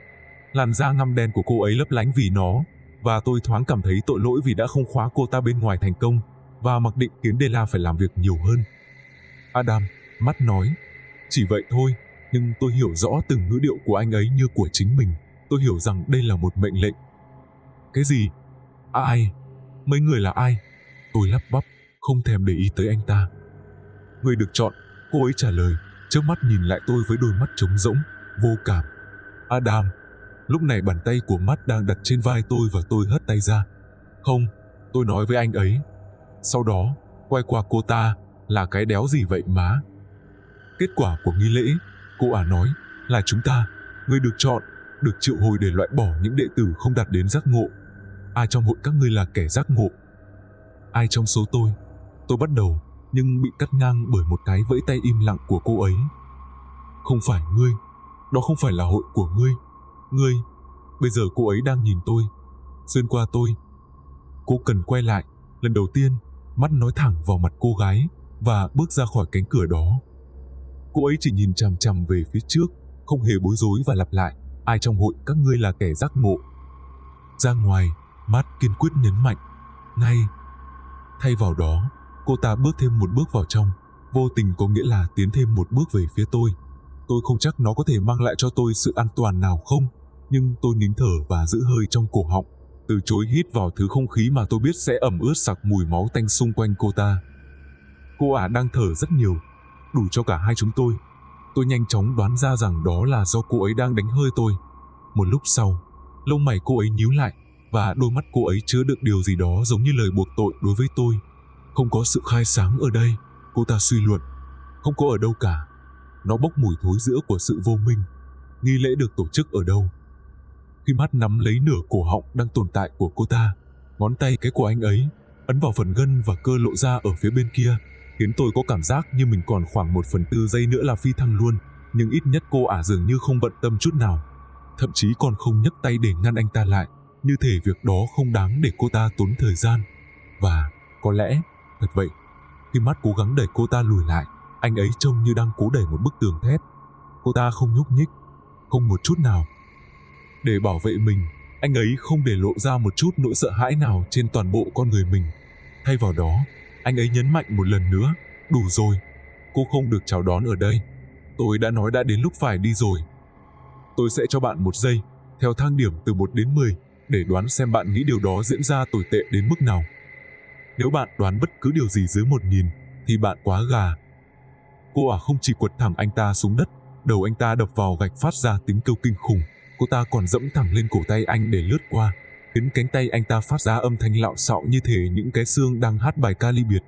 A: Làn da ngăm đen của cô ấy lấp lánh vì nó, và tôi thoáng cảm thấy tội lỗi vì đã không khóa cô ta bên ngoài thành công, và mặc định khiến Della phải làm việc nhiều hơn. Adam, Matt nói, chỉ vậy thôi, nhưng tôi hiểu rõ từng ngữ điệu của anh ấy như của chính mình. Tôi hiểu rằng đây là một mệnh lệnh. Cái gì? Ai? Mấy người là ai? Tôi lắp bắp, không thèm để ý tới anh ta. Người được chọn, cô ấy trả lời, chớp mắt nhìn lại tôi với đôi mắt trống rỗng, vô cảm. Adam. Lúc này bàn tay của Matt đang đặt trên vai tôi và tôi hất tay ra. Không, tôi nói với anh ấy. Sau đó, quay qua cô ta, là cái đéo gì vậy má? Kết quả của nghi lễ, cô ả nói, là chúng ta, người được chọn, được triệu hồi để loại bỏ những đệ tử không đạt đến giác ngộ. Ai trong hội các ngươi là kẻ giác ngộ? Ai trong số tôi bắt đầu, nhưng bị cắt ngang bởi một cái vẫy tay im lặng của cô ấy. Không phải ngươi, đó không phải là hội của ngươi. Ngươi, bây giờ cô ấy đang nhìn tôi, xuyên qua tôi. Cô cần quay lại, lần đầu tiên, mắt nói thẳng vào mặt cô gái và bước ra khỏi cánh cửa đó. Cô ấy chỉ nhìn chằm chằm về phía trước, không hề bối rối và lặp lại, ai trong hội các ngươi là kẻ giác ngộ. Ra ngoài, Matt kiên quyết nhấn mạnh, ngay. Thay vào đó, cô ta bước thêm một bước vào trong, vô tình có nghĩa là tiến thêm một bước về phía tôi. Tôi không chắc nó có thể mang lại cho tôi sự an toàn nào không, nhưng tôi nín thở và giữ hơi trong cổ họng, từ chối hít vào thứ không khí mà tôi biết sẽ ẩm ướt sặc mùi máu tanh xung quanh cô ta. Cô ả đang thở rất nhiều, đủ cho cả hai chúng tôi. Tôi nhanh chóng đoán ra rằng đó là do cô ấy đang đánh hơi tôi. Một lúc sau, lông mày cô ấy nhíu lại, và đôi mắt cô ấy chứa đựng điều gì đó giống như lời buộc tội đối với tôi. Không có sự khai sáng ở đây, cô ta suy luận. Không có ở đâu cả. Nó bốc mùi thối rữa của sự vô minh. Nghi lễ được tổ chức ở đâu? Khi mắt nắm lấy nửa cổ họng đang tồn tại của cô ta, ngón tay cái của anh ấy ấn vào phần gân và cơ lộ ra ở phía bên kia, khiến tôi có cảm giác như mình còn khoảng 1/4 giây nữa là phi thăng luôn. Nhưng ít nhất cô ả dường như không bận tâm chút nào, thậm chí còn không nhấc tay để ngăn anh ta lại, như thể việc đó không đáng để cô ta tốn thời gian. Và có lẽ thật vậy. Khi mắt cố gắng đẩy cô ta lùi lại, anh ấy trông như đang cố đẩy một bức tường thép. Cô ta không nhúc nhích, không một chút nào. Để bảo vệ mình, anh ấy không để lộ ra một chút nỗi sợ hãi nào trên toàn bộ con người mình. Thay vào đó, anh ấy nhấn mạnh một lần nữa, đủ rồi, cô không được chào đón ở đây. Tôi đã nói đã đến lúc phải đi rồi. Tôi sẽ cho bạn 1 giây, theo thang điểm từ 1 đến 10, để đoán xem bạn nghĩ điều đó diễn ra tồi tệ đến mức nào. Nếu bạn đoán bất cứ điều gì dưới 1000, thì bạn quá gà. Cô ả không chỉ quật thẳng anh ta xuống đất, đầu anh ta đập vào gạch phát ra tiếng kêu kinh khủng. Cô ta còn dẫm thẳng lên cổ tay anh để lướt qua, khiến cánh tay anh ta phát ra âm thanh lạo xạo như thể những cái xương đang hát bài ca ly biệt.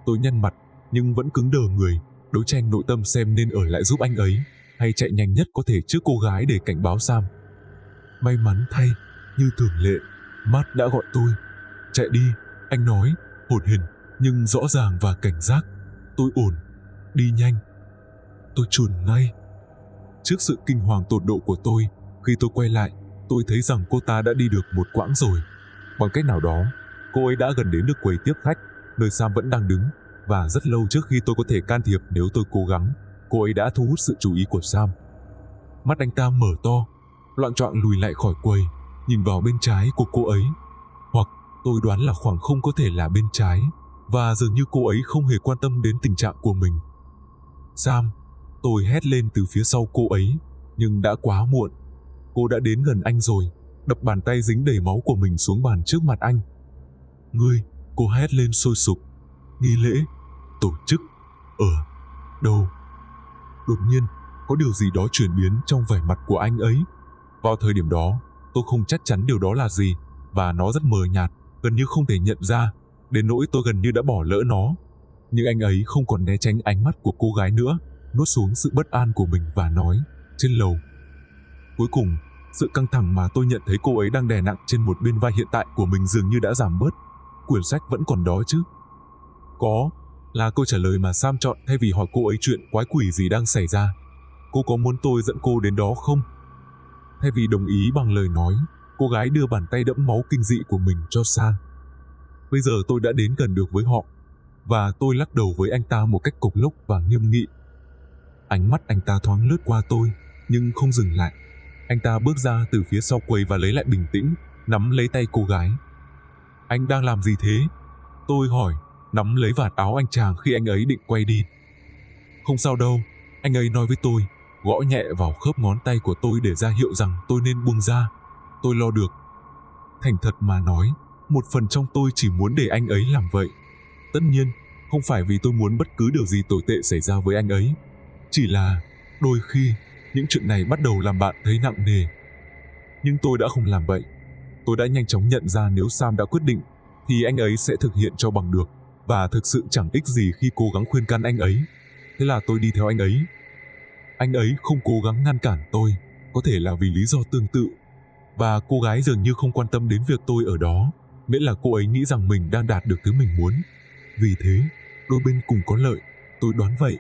A: Tôi nhăn mặt, nhưng vẫn cứng đờ người, đấu tranh nội tâm xem nên ở lại giúp anh ấy, hay chạy nhanh nhất có thể trước cô gái để cảnh báo Sam. May mắn thay, như thường lệ, Matt đã gọi tôi. Chạy đi, anh nói, hổn hển nhưng rõ ràng và cảnh giác. Tôi ổn, đi nhanh. Tôi chùn ngay. Trước sự kinh hoàng tột độ của tôi, khi tôi quay lại, tôi thấy rằng cô ta đã đi được một quãng rồi. Bằng cách nào đó, cô ấy đã gần đến được quầy tiếp khách, nơi Sam vẫn đang đứng, và rất lâu trước khi tôi có thể can thiệp nếu tôi cố gắng, cô ấy đã thu hút sự chú ý của Sam. Mắt anh ta mở to, loạng choạng lùi lại khỏi quầy, nhìn vào bên trái của cô ấy. Hoặc tôi đoán là khoảng không có thể là bên trái, và dường như cô ấy không hề quan tâm đến tình trạng của mình. Sam, tôi hét lên từ phía sau cô ấy, nhưng đã quá muộn. Cô đã đến gần anh rồi, đập bàn tay dính đầy máu của mình xuống bàn trước mặt anh. Ngươi, cô hét lên sôi sục. Nghi lễ, tổ chức, ở đâu? Đột nhiên, có điều gì đó chuyển biến trong vẻ mặt của anh ấy. Vào thời điểm đó, tôi không chắc chắn điều đó là gì, và nó rất mờ nhạt, gần như không thể nhận ra, đến nỗi tôi gần như đã bỏ lỡ nó. Nhưng anh ấy không còn né tránh ánh mắt của cô gái nữa, nuốt xuống sự bất an của mình và nói, trên lầu. Cuối cùng, sự căng thẳng mà tôi nhận thấy cô ấy đang đè nặng trên một bên vai hiện tại của mình dường như đã giảm bớt. Quyển sách vẫn còn đó chứ? Có, là câu trả lời mà Sam chọn thay vì hỏi cô ấy chuyện quái quỷ gì đang xảy ra. Cô có muốn tôi dẫn cô đến đó không? Thay vì đồng ý bằng lời nói, cô gái đưa bàn tay đẫm máu kinh dị của mình cho Sam. Bây giờ tôi đã đến gần được với họ, và tôi lắc đầu với anh ta một cách cộc lốc và nghiêm nghị. Ánh mắt anh ta thoáng lướt qua tôi, nhưng không dừng lại. Anh ta bước ra từ phía sau quầy và lấy lại bình tĩnh, nắm lấy tay cô gái. Anh đang làm gì thế? Tôi hỏi, nắm lấy vạt áo anh chàng khi anh ấy định quay đi. Không sao đâu, anh ấy nói với tôi, gõ nhẹ vào khớp ngón tay của tôi để ra hiệu rằng tôi nên buông ra. Tôi lo được. Thành thật mà nói, một phần trong tôi chỉ muốn để anh ấy làm vậy. Tất nhiên, không phải vì tôi muốn bất cứ điều gì tồi tệ xảy ra với anh ấy. Chỉ là, đôi khi, những chuyện này bắt đầu làm bạn thấy nặng nề. Nhưng tôi đã không làm vậy. Tôi đã nhanh chóng nhận ra nếu Sam đã quyết định, thì anh ấy sẽ thực hiện cho bằng được, và thực sự chẳng ích gì khi cố gắng khuyên can anh ấy. Thế là tôi đi theo anh ấy. Anh ấy không cố gắng ngăn cản tôi, có thể là vì lý do tương tự. Và cô gái dường như không quan tâm đến việc tôi ở đó, miễn là cô ấy nghĩ rằng mình đang đạt được thứ mình muốn. Vì thế, đôi bên cùng có lợi, tôi đoán vậy.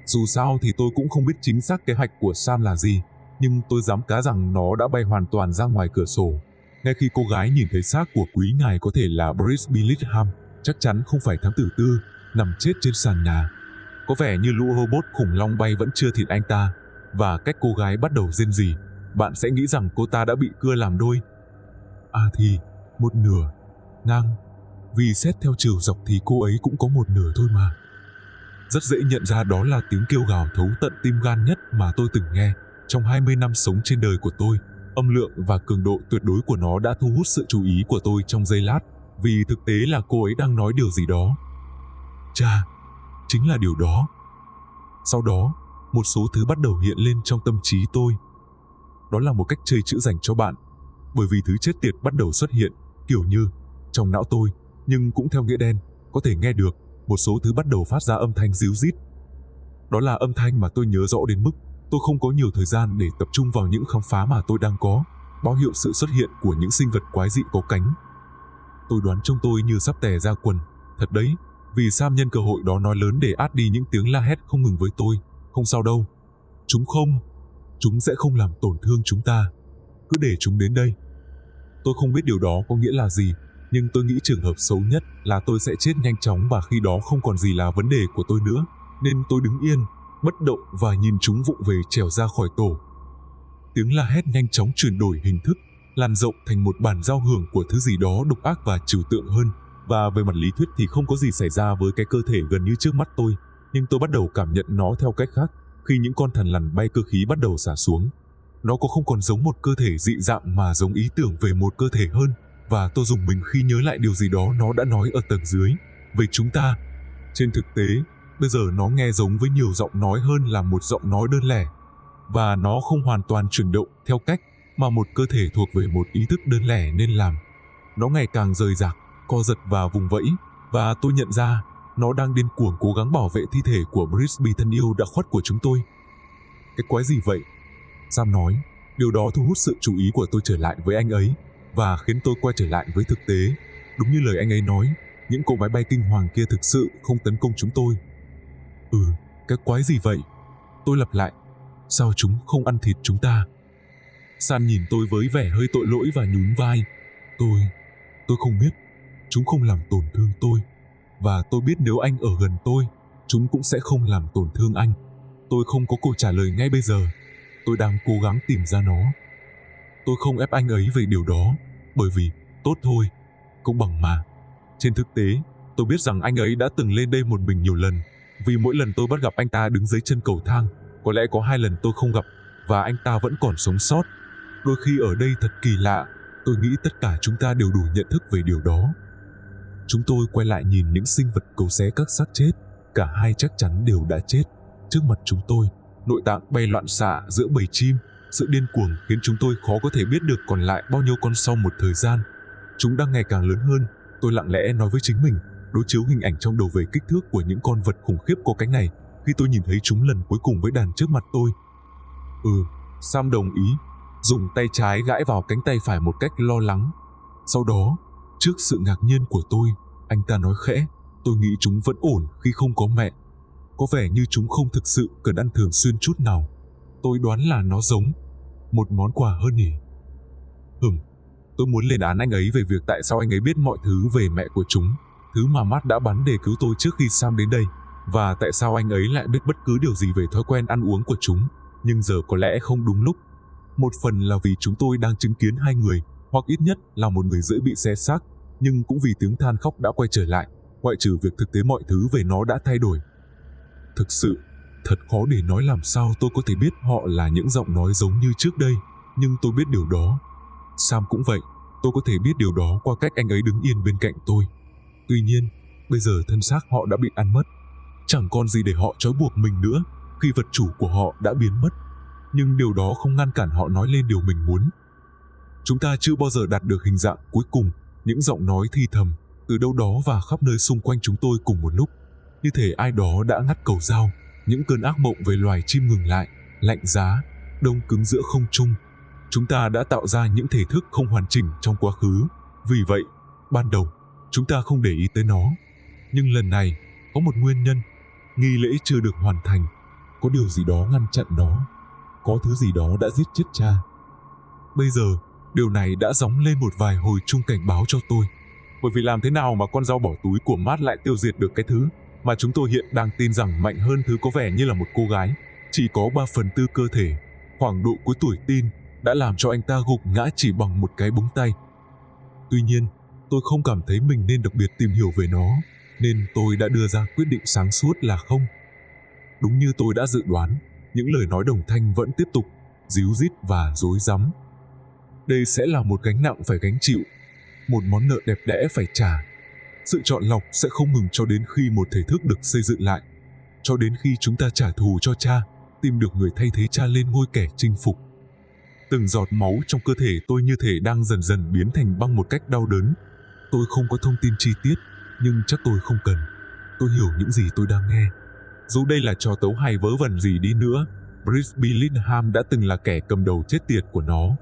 A: Dù sao thì tôi cũng không biết chính xác kế hoạch của Sam là gì, nhưng tôi dám cá rằng nó đã bay hoàn toàn ra ngoài cửa sổ. Ngay khi cô gái nhìn thấy xác của quý ngài có thể là Boris Billingham, chắc chắn không phải thám tử tư, nằm chết trên sàn nhà. Có vẻ như lũ robot khủng long bay vẫn chưa thịt anh ta, và cách cô gái bắt đầu rên rỉ, bạn sẽ nghĩ rằng cô ta đã bị cưa làm đôi. À thì, một nửa, ngang, vì xét theo chiều dọc thì cô ấy cũng có một nửa thôi mà. Rất dễ nhận ra đó là tiếng kêu gào thấu tận tim gan nhất mà tôi từng nghe. Trong 20 năm sống trên đời của tôi, âm lượng và cường độ tuyệt đối của nó đã thu hút sự chú ý của tôi trong giây lát, vì thực tế là cô ấy đang nói điều gì đó. Chà, chính là điều đó. Sau đó, một số thứ bắt đầu hiện lên trong tâm trí tôi. Đó là một cách chơi chữ dành cho bạn. bởi vì thứ chết tiệt bắt đầu xuất hiện, kiểu như trong não tôi, nhưng cũng theo nghĩa đen, có thể nghe được một số thứ bắt đầu phát ra âm thanh ríu rít. Đó là âm thanh mà tôi nhớ rõ đến mức tôi không có nhiều thời gian để tập trung vào những khám phá mà tôi đang có, báo hiệu sự xuất hiện của những sinh vật quái dị có cánh. Tôi đoán trông tôi như sắp tè ra quần, thật đấy, vì Sam nhân cơ hội đó nói lớn để át đi những tiếng la hét không ngừng với tôi. Không sao đâu, chúng sẽ không làm tổn thương chúng ta, cứ để chúng đến đây. Tôi không biết điều đó có nghĩa là gì, nhưng tôi nghĩ trường hợp xấu nhất là tôi sẽ chết nhanh chóng và khi đó không còn gì là vấn đề của tôi nữa, nên tôi đứng yên, bất động và nhìn chúng vụng về trèo ra khỏi tổ. Tiếng la hét nhanh chóng chuyển đổi hình thức, lan rộng thành một bản giao hưởng của thứ gì đó độc ác và trừu tượng hơn. Và về mặt lý thuyết thì không có gì xảy ra với cái cơ thể gần như trước mắt tôi, nhưng tôi bắt đầu cảm nhận nó theo cách khác khi những con thằn lằn bay cơ khí bắt đầu xả xuống. Nó có không còn giống một cơ thể dị dạng mà giống ý tưởng về một cơ thể hơn, và tôi rùng mình khi nhớ lại điều gì đó nó đã nói ở tầng dưới về chúng ta. Trên thực tế, bây giờ nó nghe giống với nhiều giọng nói hơn là một giọng nói đơn lẻ, và nó không hoàn toàn chuyển động theo cách mà một cơ thể thuộc về một ý thức đơn lẻ nên làm. Nó ngày càng rời rạc, co giật và vùng vẫy, và tôi nhận ra nó đang điên cuồng cố gắng bảo vệ thi thể của Brisby thân yêu đã khuất của chúng tôi. Cái quái gì vậy? Sam nói. Điều đó thu hút sự chú ý của tôi trở lại với anh ấy và khiến tôi quay trở lại với thực tế. Đúng như lời anh ấy nói, những cỗ máy bay kinh hoàng kia thực sự không tấn công chúng tôi. Cái quái gì vậy? Tôi lặp lại. Sao chúng không ăn thịt chúng ta? Sam nhìn tôi với vẻ hơi tội lỗi và nhún vai. Tôi không biết. Chúng không làm tổn thương tôi. Và tôi biết nếu anh ở gần tôi, chúng cũng sẽ không làm tổn thương anh. Tôi không có câu trả lời ngay bây giờ. Tôi đang cố gắng tìm ra nó. Tôi không ép anh ấy về điều đó, bởi vì, tốt thôi, công bằng mà. Trên thực tế, tôi biết rằng anh ấy đã từng lên đây một mình nhiều lần, vì mỗi lần tôi bắt gặp anh ta đứng dưới chân cầu thang, có lẽ có 2 lần tôi không gặp, và anh ta vẫn còn sống sót. Đôi khi ở đây thật kỳ lạ, tôi nghĩ tất cả chúng ta đều đủ nhận thức về điều đó. Chúng tôi quay lại nhìn những sinh vật cấu xé các xác chết, cả hai chắc chắn đều đã chết. Trước mặt chúng tôi, nội tạng bay loạn xạ giữa bầy chim, sự điên cuồng khiến chúng tôi khó có thể biết được còn lại bao nhiêu con sau một thời gian. Chúng đang ngày càng lớn hơn, tôi lặng lẽ nói với chính mình, đối chiếu hình ảnh trong đầu về kích thước của những con vật khủng khiếp có cánh này, khi tôi nhìn thấy chúng lần cuối cùng với đàn trước mặt tôi. Sam đồng ý, dùng tay trái gãi vào cánh tay phải một cách lo lắng. Sau đó, trước sự ngạc nhiên của tôi, anh ta nói khẽ, tôi nghĩ chúng vẫn ổn khi không có mẹ. Có vẻ như chúng không thực sự cần ăn thường xuyên chút nào. Tôi đoán là nó giống một món quà hơn nhỉ. Tôi muốn lên án anh ấy về việc tại sao anh ấy biết mọi thứ về mẹ của chúng, thứ mà Matt đã bắn để cứu tôi trước khi Sam đến đây, và tại sao anh ấy lại biết bất cứ điều gì về thói quen ăn uống của chúng, nhưng giờ có lẽ không đúng lúc. Một phần là vì chúng tôi đang chứng kiến 2 người, hoặc ít nhất là một người rưỡi bị xé xác, nhưng cũng vì tiếng than khóc đã quay trở lại, ngoại trừ việc thực tế mọi thứ về nó đã thay đổi. Thực sự, thật khó để nói làm sao tôi có thể biết họ là những giọng nói giống như trước đây, nhưng tôi biết điều đó. Sam cũng vậy, tôi có thể biết điều đó qua cách anh ấy đứng yên bên cạnh tôi. Tuy nhiên, bây giờ thân xác họ đã bị ăn mất. Chẳng còn gì để họ trói buộc mình nữa khi vật chủ của họ đã biến mất. Nhưng điều đó không ngăn cản họ nói lên điều mình muốn. Chúng ta chưa bao giờ đạt được hình dạng cuối cùng, những giọng nói thì thầm từ đâu đó và khắp nơi xung quanh chúng tôi cùng một lúc. Như thể ai đó đã ngắt cầu dao, những cơn ác mộng về loài chim ngừng lại, lạnh giá, đông cứng giữa không trung. Chúng ta đã tạo ra những thể thức không hoàn chỉnh trong quá khứ. Vì vậy, ban đầu, chúng ta không để ý tới nó. Nhưng lần này, có một nguyên nhân. Nghi lễ chưa được hoàn thành. Có điều gì đó ngăn chặn nó. Có thứ gì đó đã giết chết cha. Bây giờ, điều này đã gióng lên một vài hồi chuông cảnh báo cho tôi. Bởi vì làm thế nào mà con dao bỏ túi của Matt lại tiêu diệt được cái thứ mà chúng tôi hiện đang tin rằng mạnh hơn thứ có vẻ như là một cô gái, chỉ có 3/4 cơ thể, khoảng độ cuối tuổi teen, đã làm cho anh ta gục ngã chỉ bằng một cái búng tay. Tuy nhiên, tôi không cảm thấy mình nên đặc biệt tìm hiểu về nó, nên tôi đã đưa ra quyết định sáng suốt là không. Đúng như tôi đã dự đoán, những lời nói đồng thanh vẫn tiếp tục, díu dít và rối rắm. Đây sẽ là một gánh nặng phải gánh chịu, một món nợ đẹp đẽ phải trả. Sự chọn lọc sẽ không ngừng cho đến khi một thể thức được xây dựng lại, cho đến khi chúng ta trả thù cho cha, tìm được người thay thế cha lên ngôi kẻ chinh phục. Từng giọt máu trong cơ thể tôi như thể đang dần dần biến thành băng một cách đau đớn. Tôi không có thông tin chi tiết, nhưng chắc tôi không cần. Tôi hiểu những gì tôi đang nghe. Dù đây là trò tấu hay vớ vẩn gì đi nữa, Bruce Billingham đã từng là kẻ cầm đầu chết tiệt của nó.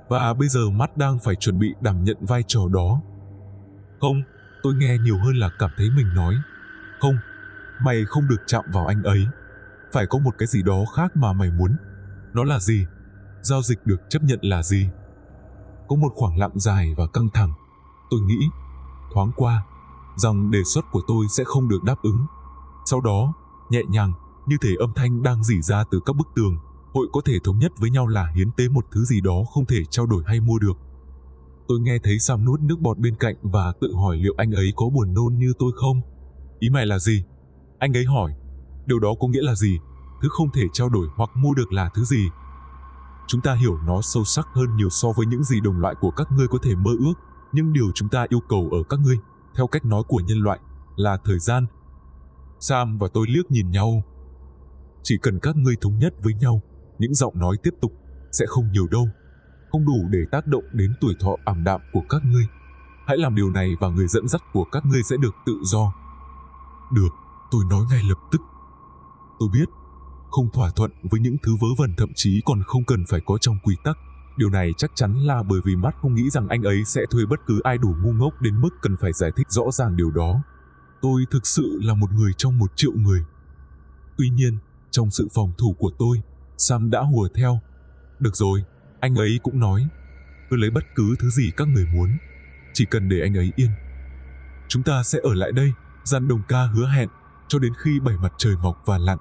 A: Và bây giờ Matt đang phải chuẩn bị đảm nhận vai trò đó. Không, tôi nghe nhiều hơn là cảm thấy mình nói. Không, mày không được chạm vào anh ấy. Phải có một cái gì đó khác mà mày muốn. Nó là gì? Giao dịch được chấp nhận là gì? Có một khoảng lặng dài và căng thẳng. Tôi nghĩ, thoáng qua, rằng đề xuất của tôi sẽ không được đáp ứng. Sau đó, nhẹ nhàng, như thể âm thanh đang rỉ ra từ các bức tường, hội có thể thống nhất với nhau là hiến tế một thứ gì đó không thể trao đổi hay mua được. Tôi nghe thấy Sam nuốt nước bọt bên cạnh và tự hỏi liệu anh ấy có buồn nôn như tôi không? Ý mày là gì? Anh ấy hỏi. Điều đó có nghĩa là gì? Thứ không thể trao đổi hoặc mua được là thứ gì? Chúng ta hiểu nó sâu sắc hơn nhiều so với những gì đồng loại của các ngươi có thể mơ ước, nhưng điều chúng ta yêu cầu ở các ngươi, theo cách nói của nhân loại, là thời gian. Sam và tôi liếc nhìn nhau. Chỉ cần các ngươi thống nhất với nhau, những giọng nói tiếp tục, sẽ không nhiều đâu. Không đủ để tác động đến tuổi thọ ảm đạm của các ngươi. Hãy làm điều này và người dẫn dắt của các ngươi sẽ được tự do. Được, tôi nói ngay lập tức. Tôi biết, không thỏa thuận với những thứ vớ vẩn thậm chí còn không cần phải có trong quy tắc. Điều này chắc chắn là bởi vì Matt không nghĩ rằng anh ấy sẽ thuê bất cứ ai đủ ngu ngốc đến mức cần phải giải thích rõ ràng điều đó. Tôi thực sự là một người trong 1 triệu người. Tuy nhiên, trong sự phòng thủ của tôi, Sam đã hùa theo. Được rồi, anh ấy cũng nói. Cứ lấy bất cứ thứ gì các người muốn. Chỉ cần để anh ấy yên. Chúng ta sẽ ở lại đây, gian đồng ca hứa hẹn, cho đến khi 7 mặt trời mọc và lặn.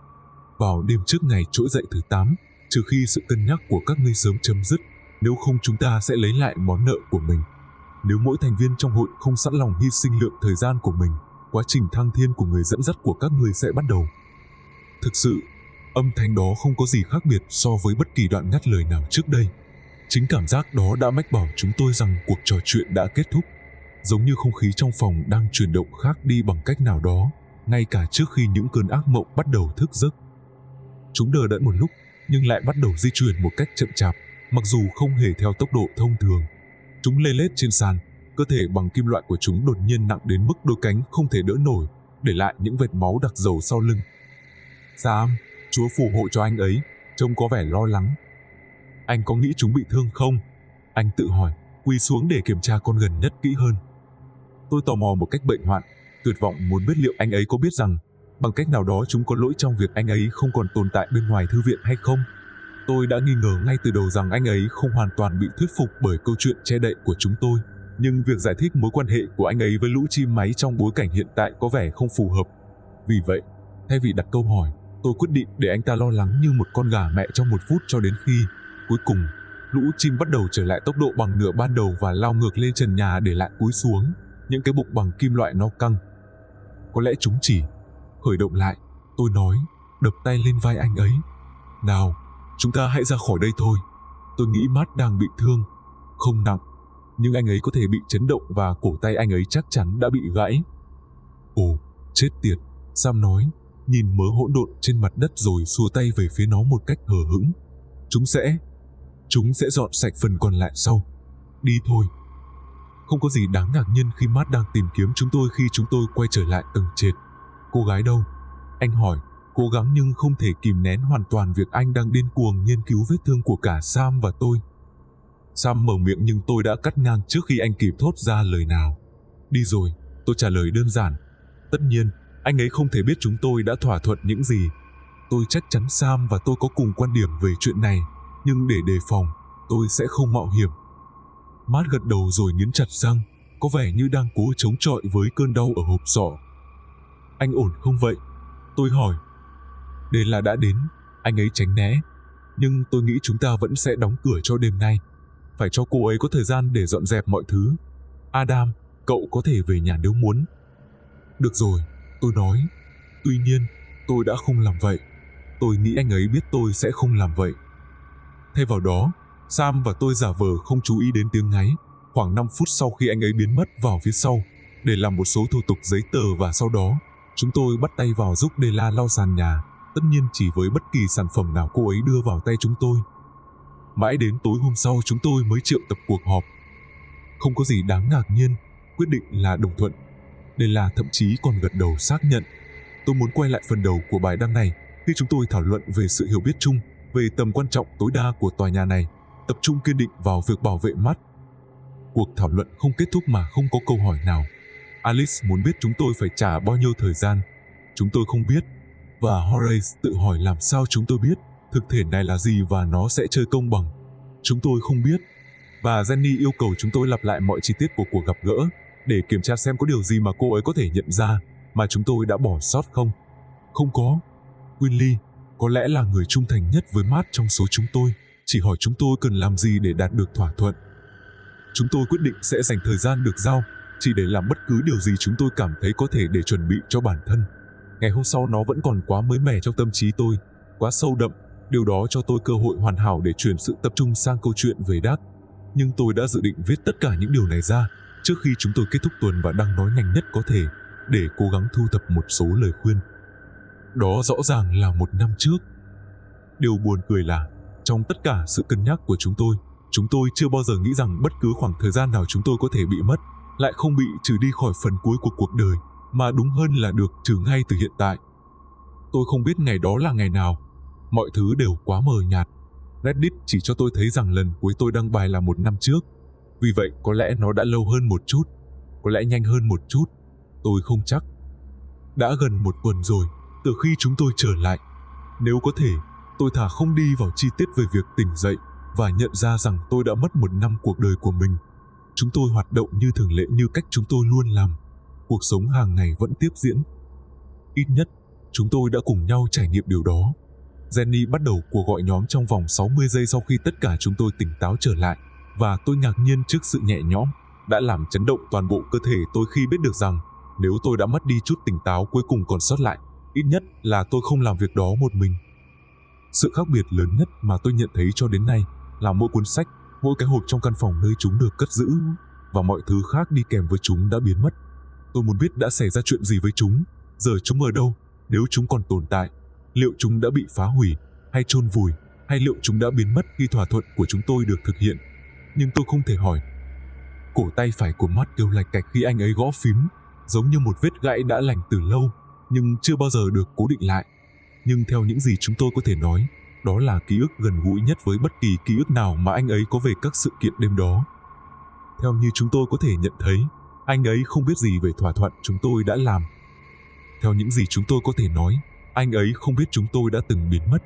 A: Vào đêm trước ngày trỗi dậy thứ 8, trừ khi sự cân nhắc của các ngươi sớm chấm dứt, nếu không chúng ta sẽ lấy lại món nợ của mình. Nếu mỗi thành viên trong hội không sẵn lòng hy sinh lượng thời gian của mình, quá trình thăng thiên của người dẫn dắt của các ngươi sẽ bắt đầu. Thực sự, âm thanh đó không có gì khác biệt so với bất kỳ đoạn ngắt lời nào trước đây. Chính cảm giác đó đã mách bảo chúng tôi rằng cuộc trò chuyện đã kết thúc. Giống như không khí trong phòng đang chuyển động khác đi bằng cách nào đó, ngay cả trước khi những cơn ác mộng bắt đầu thức giấc. Chúng đờ đẫn một lúc, nhưng lại bắt đầu di chuyển một cách chậm chạp, mặc dù không hề theo tốc độ thông thường. Chúng lê lết trên sàn, cơ thể bằng kim loại của chúng đột nhiên nặng đến mức đôi cánh không thể đỡ nổi, để lại những vệt máu đặc dầu sau lưng. Sam, Chúa phù hộ cho anh ấy, trông có vẻ lo lắng. Anh có nghĩ chúng bị thương không? Anh tự hỏi, quỳ xuống để kiểm tra con gần nhất kỹ hơn. Tôi tò mò một cách bệnh hoạn, tuyệt vọng muốn biết liệu anh ấy có biết rằng bằng cách nào đó chúng có lỗi trong việc anh ấy không còn tồn tại bên ngoài thư viện hay không. Tôi đã nghi ngờ ngay từ đầu rằng anh ấy không hoàn toàn bị thuyết phục bởi câu chuyện che đậy của chúng tôi, nhưng việc giải thích mối quan hệ của anh ấy với lũ chim máy trong bối cảnh hiện tại có vẻ không phù hợp. Vì vậy, thay vì đặt câu hỏi, tôi quyết định để anh ta lo lắng như một con gà mẹ trong 1 phút cho đến khi, cuối cùng, lũ chim bắt đầu trở lại tốc độ bằng nửa ban đầu và lao ngược lên trần nhà để lại cúi xuống, những cái bụng bằng kim loại no căng. Có lẽ chúng chỉ khởi động lại, tôi nói, đập tay lên vai anh ấy. Nào, chúng ta hãy ra khỏi đây thôi. Tôi nghĩ Matt đang bị thương, không nặng, nhưng anh ấy có thể bị chấn động và cổ tay anh ấy chắc chắn đã bị gãy. Ồ, chết tiệt, Sam nói, nhìn mớ hỗn độn trên mặt đất rồi xua tay về phía nó một cách hờ hững. Chúng sẽ dọn sạch phần còn lại sau. Đi thôi. Không có gì đáng ngạc nhiên khi Matt đang tìm kiếm chúng tôi khi chúng tôi quay trở lại tầng trệt. Cô gái đâu? Anh hỏi, cố gắng nhưng không thể kìm nén hoàn toàn việc anh đang điên cuồng nghiên cứu vết thương của cả Sam và tôi. Sam mở miệng nhưng tôi đã cắt ngang trước khi anh kịp thốt ra lời nào. Đi rồi, tôi trả lời đơn giản. Tất nhiên, anh ấy không thể biết chúng tôi đã thỏa thuận những gì. Tôi chắc chắn Sam và tôi có cùng quan điểm về chuyện này, nhưng để đề phòng, tôi sẽ không mạo hiểm. Matt gật đầu rồi nghiến chặt răng, có vẻ như đang cố chống chọi với cơn đau ở hộp sọ. Anh ổn không vậy? Tôi hỏi. Đến là đã đến, anh ấy tránh né. Nhưng tôi nghĩ chúng ta vẫn sẽ đóng cửa cho đêm nay. Phải cho cô ấy có thời gian để dọn dẹp mọi thứ. Adam, cậu có thể về nhà nếu muốn. Được rồi, tôi nói. Tuy nhiên, tôi đã không làm vậy. Tôi nghĩ anh ấy biết tôi sẽ không làm vậy. Thay vào đó, Sam và tôi giả vờ không chú ý đến tiếng ngáy, khoảng 5 phút sau khi anh ấy biến mất vào phía sau, để làm một số thủ tục giấy tờ và sau đó, chúng tôi bắt tay vào giúp Della lau sàn nhà, tất nhiên chỉ với bất kỳ sản phẩm nào cô ấy đưa vào tay chúng tôi. Mãi đến tối hôm sau chúng tôi mới triệu tập cuộc họp. Không có gì đáng ngạc nhiên, quyết định là đồng thuận. Nên là thậm chí còn gật đầu xác nhận. Tôi muốn quay lại phần đầu của bài đăng này khi chúng tôi thảo luận về sự hiểu biết chung về tầm quan trọng tối đa của tòa nhà này, tập trung kiên định vào việc bảo vệ Matt. Cuộc thảo luận không kết thúc mà không có câu hỏi nào. Alice muốn biết chúng tôi phải trả bao nhiêu thời gian. Chúng tôi không biết. Và Horace tự hỏi làm sao chúng tôi biết thực thể này là gì và nó sẽ chơi công bằng. Chúng tôi không biết. Và Jenny yêu cầu chúng tôi lặp lại mọi chi tiết của cuộc gặp gỡ để kiểm tra xem có điều gì mà cô ấy có thể nhận ra mà chúng tôi đã bỏ sót không. Không có. Winley có lẽ là người trung thành nhất với Matt trong số chúng tôi, chỉ hỏi chúng tôi cần làm gì để đạt được thỏa thuận. Chúng tôi quyết định sẽ dành thời gian được giao chỉ để làm bất cứ điều gì chúng tôi cảm thấy có thể để chuẩn bị cho bản thân. Ngày hôm sau nó vẫn còn quá mới mẻ trong tâm trí tôi, quá sâu đậm. Điều đó cho tôi cơ hội hoàn hảo để chuyển sự tập trung sang câu chuyện về Dark. Nhưng tôi đã dự định viết tất cả những điều này ra trước khi chúng tôi kết thúc tuần và đăng nói nhanh nhất có thể để cố gắng thu thập một số lời khuyên. Đó rõ ràng là một năm trước. Điều buồn cười là trong tất cả sự cân nhắc của chúng tôi chưa bao giờ nghĩ rằng bất cứ khoảng thời gian nào chúng tôi có thể bị mất lại không bị trừ đi khỏi phần cuối của cuộc đời, mà đúng hơn là được trừ ngay từ hiện tại. Tôi không biết ngày đó là ngày nào. Mọi thứ đều quá mờ nhạt. Reddit chỉ cho tôi thấy rằng lần cuối tôi đăng bài là một năm trước. Vì vậy có lẽ nó đã lâu hơn một chút, có lẽ nhanh hơn một chút. Tôi không chắc. Đã gần một tuần rồi từ khi chúng tôi trở lại. Nếu có thể, tôi thà không đi vào chi tiết về việc tỉnh dậy và nhận ra rằng tôi đã mất một năm cuộc đời của mình. Chúng tôi hoạt động như thường lệ như cách chúng tôi luôn làm. Cuộc sống hàng ngày vẫn tiếp diễn. Ít nhất, chúng tôi đã cùng nhau trải nghiệm điều đó. Jenny bắt đầu cuộc gọi nhóm trong vòng 60 giây sau khi tất cả chúng tôi tỉnh táo trở lại, và tôi ngạc nhiên trước sự nhẹ nhõm đã làm chấn động toàn bộ cơ thể tôi khi biết được rằng nếu tôi đã mất đi chút tỉnh táo cuối cùng còn sót lại, ít nhất là tôi không làm việc đó một mình. Sự khác biệt lớn nhất mà tôi nhận thấy cho đến nay là mỗi cuốn sách, mỗi cái hộp trong căn phòng nơi chúng được cất giữ và mọi thứ khác đi kèm với chúng đã biến mất. Tôi muốn biết đã xảy ra chuyện gì với chúng, giờ chúng ở đâu, nếu chúng còn tồn tại, liệu chúng đã bị phá hủy hay chôn vùi, hay liệu chúng đã biến mất khi thỏa thuận của chúng tôi được thực hiện. Nhưng tôi không thể hỏi. Cổ tay phải của Matt kêu lạch cạch khi anh ấy gõ phím, giống như một vết gãy đã lành từ lâu nhưng chưa bao giờ được cố định lại. Nhưng theo những gì chúng tôi có thể nói, đó là ký ức gần gũi nhất với bất kỳ ký ức nào mà anh ấy có về các sự kiện đêm đó. Theo như chúng tôi có thể nhận thấy, anh ấy không biết gì về thỏa thuận chúng tôi đã làm. Theo những gì chúng tôi có thể nói, anh ấy không biết chúng tôi đã từng biến mất.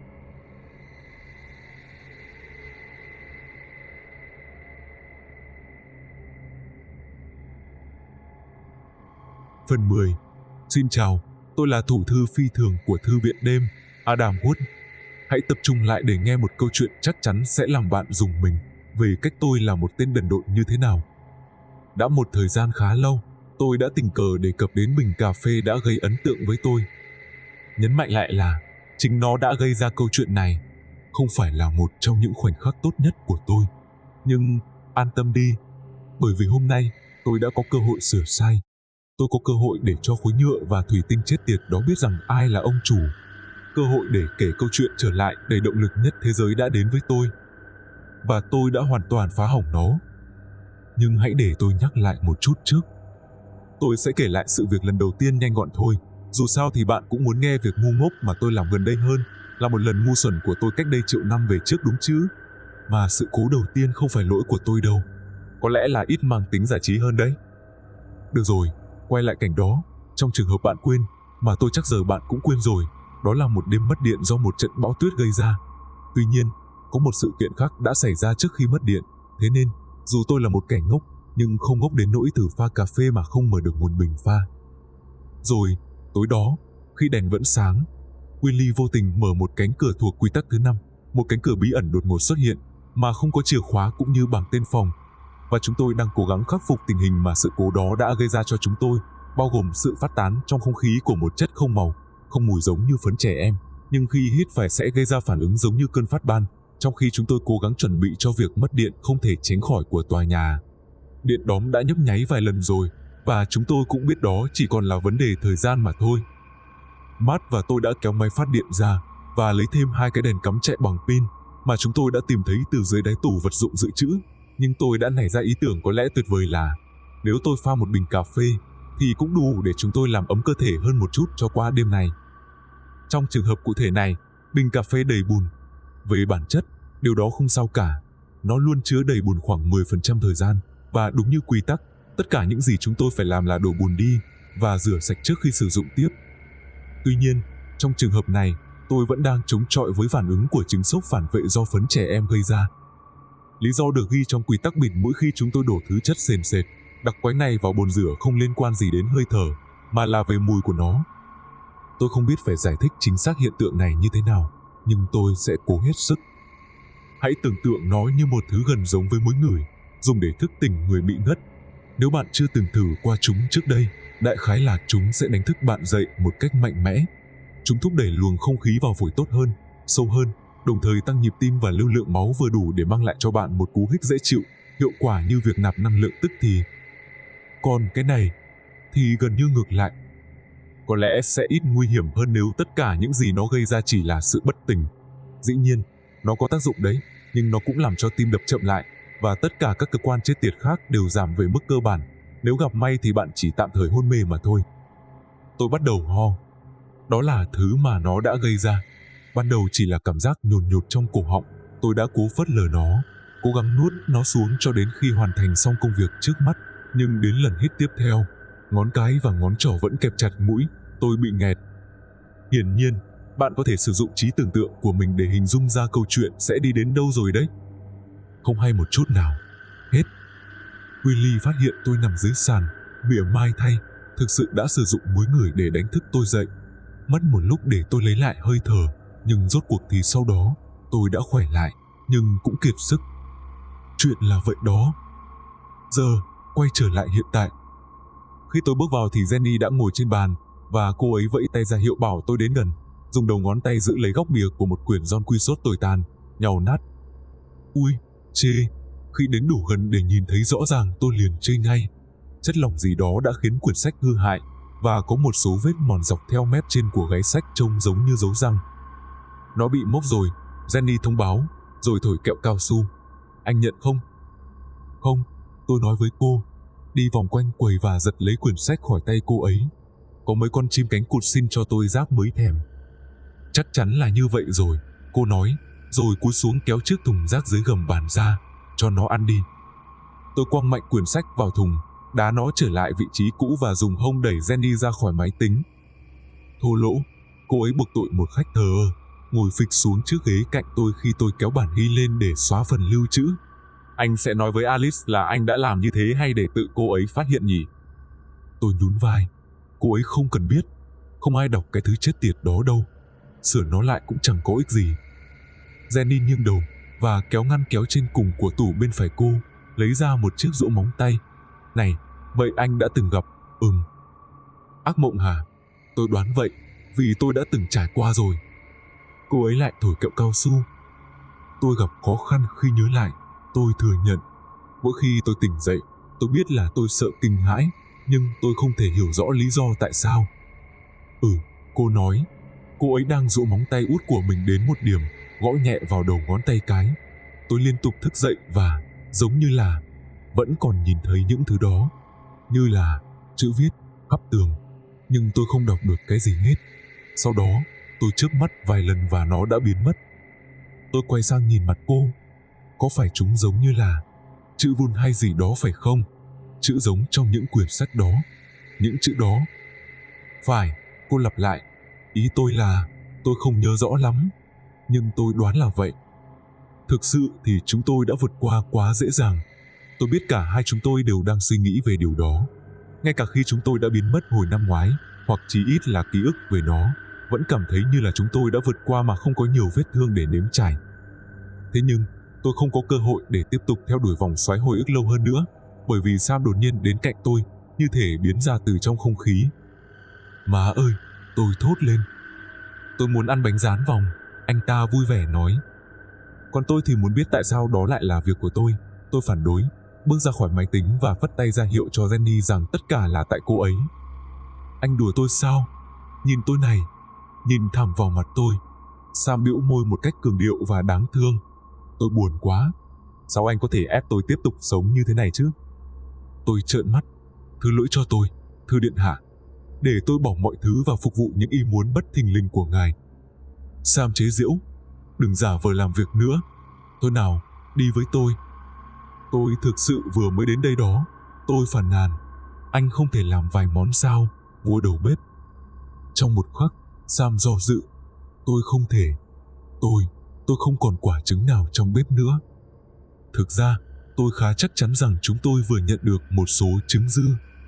A: Phần 10. Xin chào, tôi là thủ thư phi thường của Thư viện Đêm, Adam Wood. Hãy tập trung lại để nghe một câu chuyện chắc chắn sẽ làm bạn rùng mình về cách tôi là một tên đần độn như thế nào. Đã một thời gian khá lâu, tôi đã tình cờ đề cập đến bình cà phê đã gây ấn tượng với tôi. Nhấn mạnh lại là chính nó đã gây ra câu chuyện này, không phải là một trong những khoảnh khắc tốt nhất của tôi. Nhưng an tâm đi, bởi vì hôm nay tôi đã có cơ hội sửa sai. Tôi có cơ hội để cho khối nhựa và thủy tinh chết tiệt đó biết rằng ai là ông chủ. Cơ hội để kể câu chuyện trở lại đầy động lực nhất thế giới đã đến với tôi. Và tôi đã hoàn toàn phá hỏng nó. Nhưng hãy để tôi nhắc lại một chút trước. Tôi sẽ kể lại sự việc lần đầu tiên nhanh gọn thôi. Dù sao thì bạn cũng muốn nghe việc ngu ngốc mà tôi làm gần đây hơn là một lần ngu xuẩn của tôi cách đây triệu năm về trước đúng chứ? Mà sự cố đầu tiên không phải lỗi của tôi đâu. Có lẽ là ít mang tính giải trí hơn đấy. Được rồi, quay lại cảnh đó. Trong trường hợp bạn quên, mà tôi chắc giờ bạn cũng quên rồi, đó là một đêm mất điện do một trận bão tuyết gây ra. Tuy nhiên, có một sự kiện khác đã xảy ra trước khi mất điện. Thế nên, dù tôi là một kẻ ngốc, nhưng không ngốc đến nỗi từ pha cà phê mà không mở được một bình pha. Rồi, tối đó, khi đèn vẫn sáng, Winley vô tình mở một cánh cửa thuộc quy tắc thứ 5, một cánh cửa bí ẩn đột ngột xuất hiện, mà không có chìa khóa cũng như bảng tên phòng. Và chúng tôi đang cố gắng khắc phục tình hình mà sự cố đó đã gây ra cho chúng tôi, bao gồm sự phát tán trong không khí của một chất không màu, không mùi giống như phấn trẻ em, nhưng khi hít phải sẽ gây ra phản ứng giống như cơn phát ban, trong khi chúng tôi cố gắng chuẩn bị cho việc mất điện không thể tránh khỏi của tòa nhà. Điện đóm đã nhấp nháy vài lần rồi, và chúng tôi cũng biết đó chỉ còn là vấn đề thời gian mà thôi. Matt và tôi đã kéo máy phát điện ra và lấy thêm 2 cái đèn cắm chạy bằng pin, mà chúng tôi đã tìm thấy từ dưới đáy tủ vật dụng dự trữ. Nhưng tôi đã nảy ra ý tưởng có lẽ tuyệt vời là nếu tôi pha một bình cà phê thì cũng đủ để chúng tôi làm ấm cơ thể hơn một chút cho qua đêm này. Trong trường hợp cụ thể này, bình cà phê đầy bùn. Về bản chất, điều đó không sao cả. Nó luôn chứa đầy bùn khoảng 10% thời gian. Và đúng như quy tắc, tất cả những gì chúng tôi phải làm là đổ bùn đi và rửa sạch trước khi sử dụng tiếp. Tuy nhiên, trong trường hợp này, tôi vẫn đang chống chọi với phản ứng của chứng sốc phản vệ do phấn trẻ em gây ra. Lý do được ghi trong quy tắc bịt mũi khi chúng tôi đổ thứ chất sền sệt, đặc quánh này vào bồn rửa không liên quan gì đến hơi thở, mà là về mùi của nó. Tôi không biết phải giải thích chính xác hiện tượng này như thế nào, nhưng tôi sẽ cố hết sức. Hãy tưởng tượng nó như một thứ gần giống với mối ngửi, dùng để thức tỉnh người bị ngất. Nếu bạn chưa từng thử qua chúng trước đây, đại khái là chúng sẽ đánh thức bạn dậy một cách mạnh mẽ. Chúng thúc đẩy luồng không khí vào phổi tốt hơn, sâu hơn, đồng thời tăng nhịp tim và lưu lượng máu vừa đủ để mang lại cho bạn một cú hích dễ chịu, hiệu quả như việc nạp năng lượng tức thì. Còn cái này thì gần như ngược lại. Có lẽ sẽ ít nguy hiểm hơn nếu tất cả những gì nó gây ra chỉ là sự bất tỉnh. Dĩ nhiên, nó có tác dụng đấy, nhưng nó cũng làm cho tim đập chậm lại, và tất cả các cơ quan chết tiệt khác đều giảm về mức cơ bản. Nếu gặp may thì bạn chỉ tạm thời hôn mê mà thôi. Tôi bắt đầu ho. Đó là thứ mà nó đã gây ra. Ban đầu chỉ là cảm giác nhột nhột trong cổ họng. Tôi đã cố phớt lờ nó, cố gắng nuốt nó xuống cho đến khi hoàn thành xong công việc trước mắt. Nhưng đến lần hít tiếp theo, ngón cái và ngón trỏ vẫn kẹp chặt mũi, tôi bị nghẹt. Hiển nhiên, bạn có thể sử dụng trí tưởng tượng của mình để hình dung ra câu chuyện sẽ đi đến đâu rồi đấy. Không hay một chút nào. Hết. Willy phát hiện tôi nằm dưới sàn, mỉa mai thay, thực sự đã sử dụng muối ngửi để đánh thức tôi dậy. Mất một lúc để tôi lấy lại hơi thở, nhưng rốt cuộc thì sau đó, tôi đã khỏe lại, nhưng cũng kiệt sức. Chuyện là vậy đó. Giờ, quay trở lại hiện tại. Khi tôi bước vào thì Jenny đã ngồi trên bàn, và cô ấy vẫy tay ra hiệu bảo tôi đến gần, dùng đầu ngón tay giữ lấy góc bìa của một quyển John Quy sốt tồi tàn, nhàu nát. Ui, chê, khi đến đủ gần để nhìn thấy rõ ràng tôi liền chê ngay. Chất lỏng gì đó đã khiến quyển sách hư hại, và có một số vết mòn dọc theo mép trên của gáy sách trông giống như dấu răng. Nó bị mốc rồi, Jenny thông báo, rồi thổi kẹo cao su. Anh nhận không? Không, tôi nói với cô, đi vòng quanh quầy và giật lấy quyển sách khỏi tay cô ấy. Có mấy con chim cánh cụt xin cho tôi rác mới thèm. Chắc chắn là như vậy rồi, cô nói, rồi cúi xuống kéo chiếc thùng rác dưới gầm bàn ra, cho nó ăn đi. Tôi quăng mạnh quyển sách vào thùng, đá nó trở lại vị trí cũ và dùng hông đẩy Jenny ra khỏi máy tính. Thô lỗ, cô ấy buộc tội một khách thờ ơ, ngồi phịch xuống trước ghế cạnh tôi khi tôi kéo bản ghi lên để xóa phần lưu trữ. Anh sẽ nói với Alice là anh đã làm như thế hay để tự cô ấy phát hiện nhỉ? Tôi nhún vai. Cô ấy không cần biết. Không ai đọc cái thứ chết tiệt đó đâu. Sửa nó lại cũng chẳng có ích gì. Jenny nghiêng đầu và kéo ngăn kéo trên cùng của tủ bên phải cô, lấy ra một chiếc rũ móng tay. Này, vậy anh đã từng gặp, ác mộng hả? Tôi đoán vậy, vì tôi đã từng trải qua rồi. Cô ấy lại thổi kẹo cao su. Tôi gặp khó khăn khi nhớ lại, tôi thừa nhận. Mỗi khi tôi tỉnh dậy, tôi biết là tôi sợ kinh hãi, nhưng tôi không thể hiểu rõ lý do tại sao. Cô nói. Cô ấy đang dụ móng tay út của mình đến một điểm, gõ nhẹ vào đầu ngón tay cái. Tôi liên tục thức dậy và, giống như là, vẫn còn nhìn thấy những thứ đó. Như là chữ viết khắp tường, nhưng tôi không đọc được cái gì hết. Sau đó, tôi chớp mắt vài lần và nó đã biến mất. Tôi quay sang nhìn mặt cô. Có phải chúng giống như là chữ vun hay gì đó phải không? Chữ giống trong những quyển sách đó. Những chữ đó. Phải, cô lặp lại. Ý tôi là, tôi không nhớ rõ lắm, nhưng tôi đoán là vậy. Thực sự thì chúng tôi đã vượt qua quá dễ dàng. Tôi biết cả hai chúng tôi đều đang suy nghĩ về điều đó. Ngay cả khi chúng tôi đã biến mất hồi năm ngoái, hoặc chí ít là ký ức về nó, vẫn cảm thấy như là chúng tôi đã vượt qua mà không có nhiều vết thương để nếm trải. Thế nhưng, tôi không có cơ hội để tiếp tục theo đuổi vòng xoáy hồi ức lâu hơn nữa, bởi vì Sam đột nhiên đến cạnh tôi, như thể biến ra từ trong không khí. Má ơi, tôi thốt lên. Tôi muốn ăn bánh rán vòng, anh ta vui vẻ nói. Còn tôi thì muốn biết tại sao đó lại là việc của tôi. Tôi phản đối, bước ra khỏi máy tính và phất tay ra hiệu cho Jenny rằng tất cả là tại cô ấy. Anh đùa tôi sao? Nhìn tôi này. Nhìn thẳng vào mặt tôi. Sam bĩu môi một cách cường điệu và đáng thương. Tôi buồn quá. Sao anh có thể ép tôi tiếp tục sống như thế này chứ? Tôi trợn mắt. Thứ lỗi cho tôi, thưa điện hạ. Để tôi bỏ mọi thứ và phục vụ những ý muốn bất thình lình của ngài. Sam chế giễu. Đừng giả vờ làm việc nữa. Thôi nào, đi với tôi. Tôi thực sự vừa mới đến đây đó. Tôi phàn nàn. Anh không thể làm vài món sao, vua đầu bếp. Trong một khắc, Sam do dự. Tôi không thể. Tôi không còn quả trứng nào trong bếp nữa. Thực ra, tôi khá chắc chắn rằng chúng tôi vừa nhận được một số trứng dư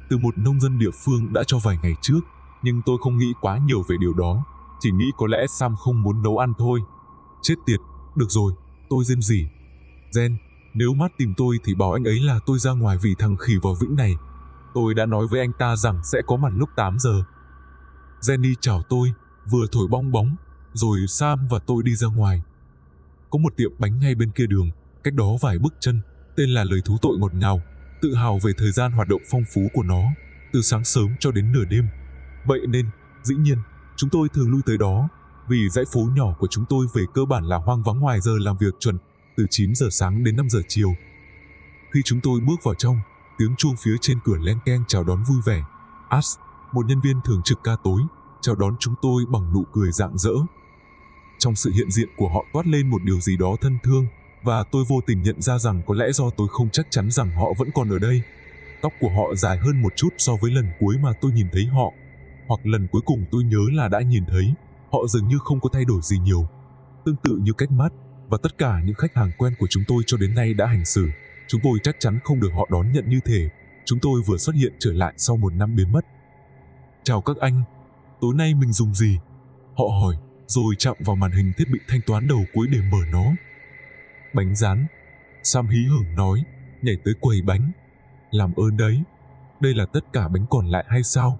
A: từ một nông dân địa phương đã cho vài ngày trước, nhưng tôi không nghĩ quá nhiều về điều đó, chỉ nghĩ có lẽ Sam không muốn nấu ăn thôi. Chết tiệt, được rồi, tôi rên rỉ. Jen, nếu Matt tìm tôi thì bảo anh ấy là tôi ra ngoài vì thằng khỉ vò vĩnh này. Tôi đã nói với anh ta rằng sẽ có mặt lúc 8 giờ. Jenny chào tôi, vừa thổi bong bóng, rồi Sam và tôi đi ra ngoài. Có một tiệm bánh ngay bên kia đường, cách đó vài bước chân, tên là Lời Thú Tội ngọt ngào, tự hào về thời gian hoạt động phong phú của nó, từ sáng sớm cho đến nửa đêm. Vậy nên, dĩ nhiên, chúng tôi thường lui tới đó, vì dãy phố nhỏ của chúng tôi về cơ bản là hoang vắng ngoài giờ làm việc chuẩn, từ 9 giờ sáng đến 5 giờ chiều. Khi chúng tôi bước vào trong, tiếng chuông phía trên cửa len keng chào đón vui vẻ. Ash, một nhân viên thường trực ca tối, chào đón chúng tôi bằng nụ cười rạng rỡ. Trong sự hiện diện của họ toát lên một điều gì đó thân thương, và tôi vô tình nhận ra rằng có lẽ do tôi không chắc chắn rằng họ vẫn còn ở đây. Tóc của họ dài hơn một chút so với lần cuối mà tôi nhìn thấy họ, hoặc lần cuối cùng tôi nhớ là đã nhìn thấy, họ dường như không có thay đổi gì nhiều. Tương tự như cách Matt và tất cả những khách hàng quen của chúng tôi cho đến nay đã hành xử, chúng tôi chắc chắn không được họ đón nhận như thể chúng tôi vừa xuất hiện trở lại sau một năm biến mất. Chào các anh, tối nay mình dùng gì? Họ hỏi, rồi chạm vào màn hình thiết bị thanh toán đầu cuối để mở nó. Bánh rán, Sam hí hửng nói, nhảy tới quầy bánh. Làm ơn đấy, đây là tất cả bánh còn lại hay sao?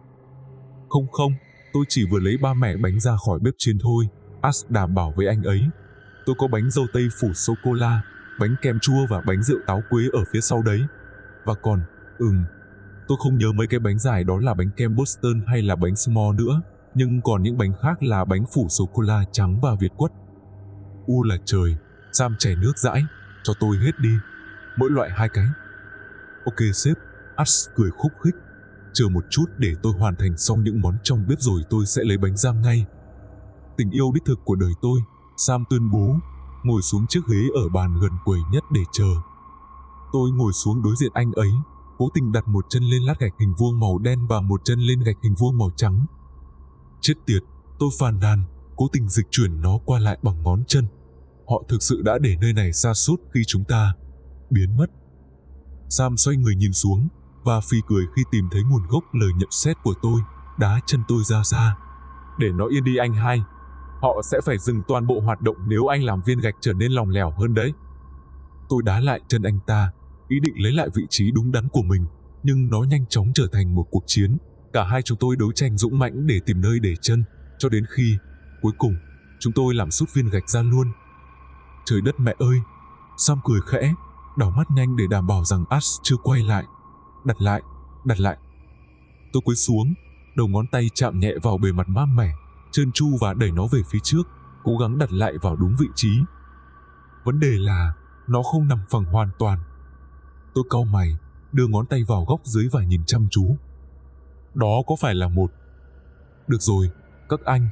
A: Không, tôi chỉ vừa lấy 3 mẻ bánh ra khỏi bếp chiên thôi, Ash đảm bảo với anh ấy. Tôi có bánh dâu tây phủ sô-cô-la, bánh kem chua và bánh rượu táo quế ở phía sau đấy. Và còn, tôi không nhớ mấy cái bánh dài đó là bánh kem Boston hay là bánh s'more nữa, nhưng còn những bánh khác là bánh phủ sô-cô-la trắng và việt quất. U là trời, Sam chảy nước dãi, cho tôi hết đi, mỗi loại 2 cái. Ok sếp, Ash cười khúc khích. Chờ một chút để tôi hoàn thành xong những món trong bếp rồi tôi sẽ lấy bánh rang ngay. Tình yêu đích thực của đời tôi, Sam tuyên bố, ngồi xuống chiếc ghế ở bàn gần quầy nhất để chờ. Tôi ngồi xuống đối diện anh ấy, cố tình đặt một chân lên lát gạch hình vuông màu đen và một chân lên gạch hình vuông màu trắng. Chết tiệt, tôi phàn nàn, cố tình dịch chuyển nó qua lại bằng ngón chân. Họ thực sự đã để nơi này sa sút khi chúng ta biến mất. Sam xoay người nhìn xuống và phì cười khi tìm thấy nguồn gốc lời nhận xét của tôi, đá chân tôi ra xa. Để nó yên đi anh hai. Họ sẽ phải dừng toàn bộ hoạt động nếu anh làm viên gạch trở nên lỏng lẻo hơn đấy. Tôi đá lại chân anh ta, ý định lấy lại vị trí đúng đắn của mình, nhưng nó nhanh chóng trở thành một cuộc chiến. Cả hai chúng tôi đấu tranh dũng mãnh để tìm nơi để chân, cho đến khi, cuối cùng, chúng tôi làm sút viên gạch ra luôn. Trời đất mẹ ơi! Sam cười khẽ, đảo mắt nhanh để đảm bảo rằng Ash chưa quay lại. Đặt lại. Tôi cúi xuống, đầu ngón tay chạm nhẹ vào bề mặt mát mẻ, trơn tru và đẩy nó về phía trước, cố gắng đặt lại vào đúng vị trí. Vấn đề là, nó không nằm phẳng hoàn toàn. Tôi cau mày, đưa ngón tay vào góc dưới và nhìn chăm chú. Đó có phải là một... Được rồi, các anh,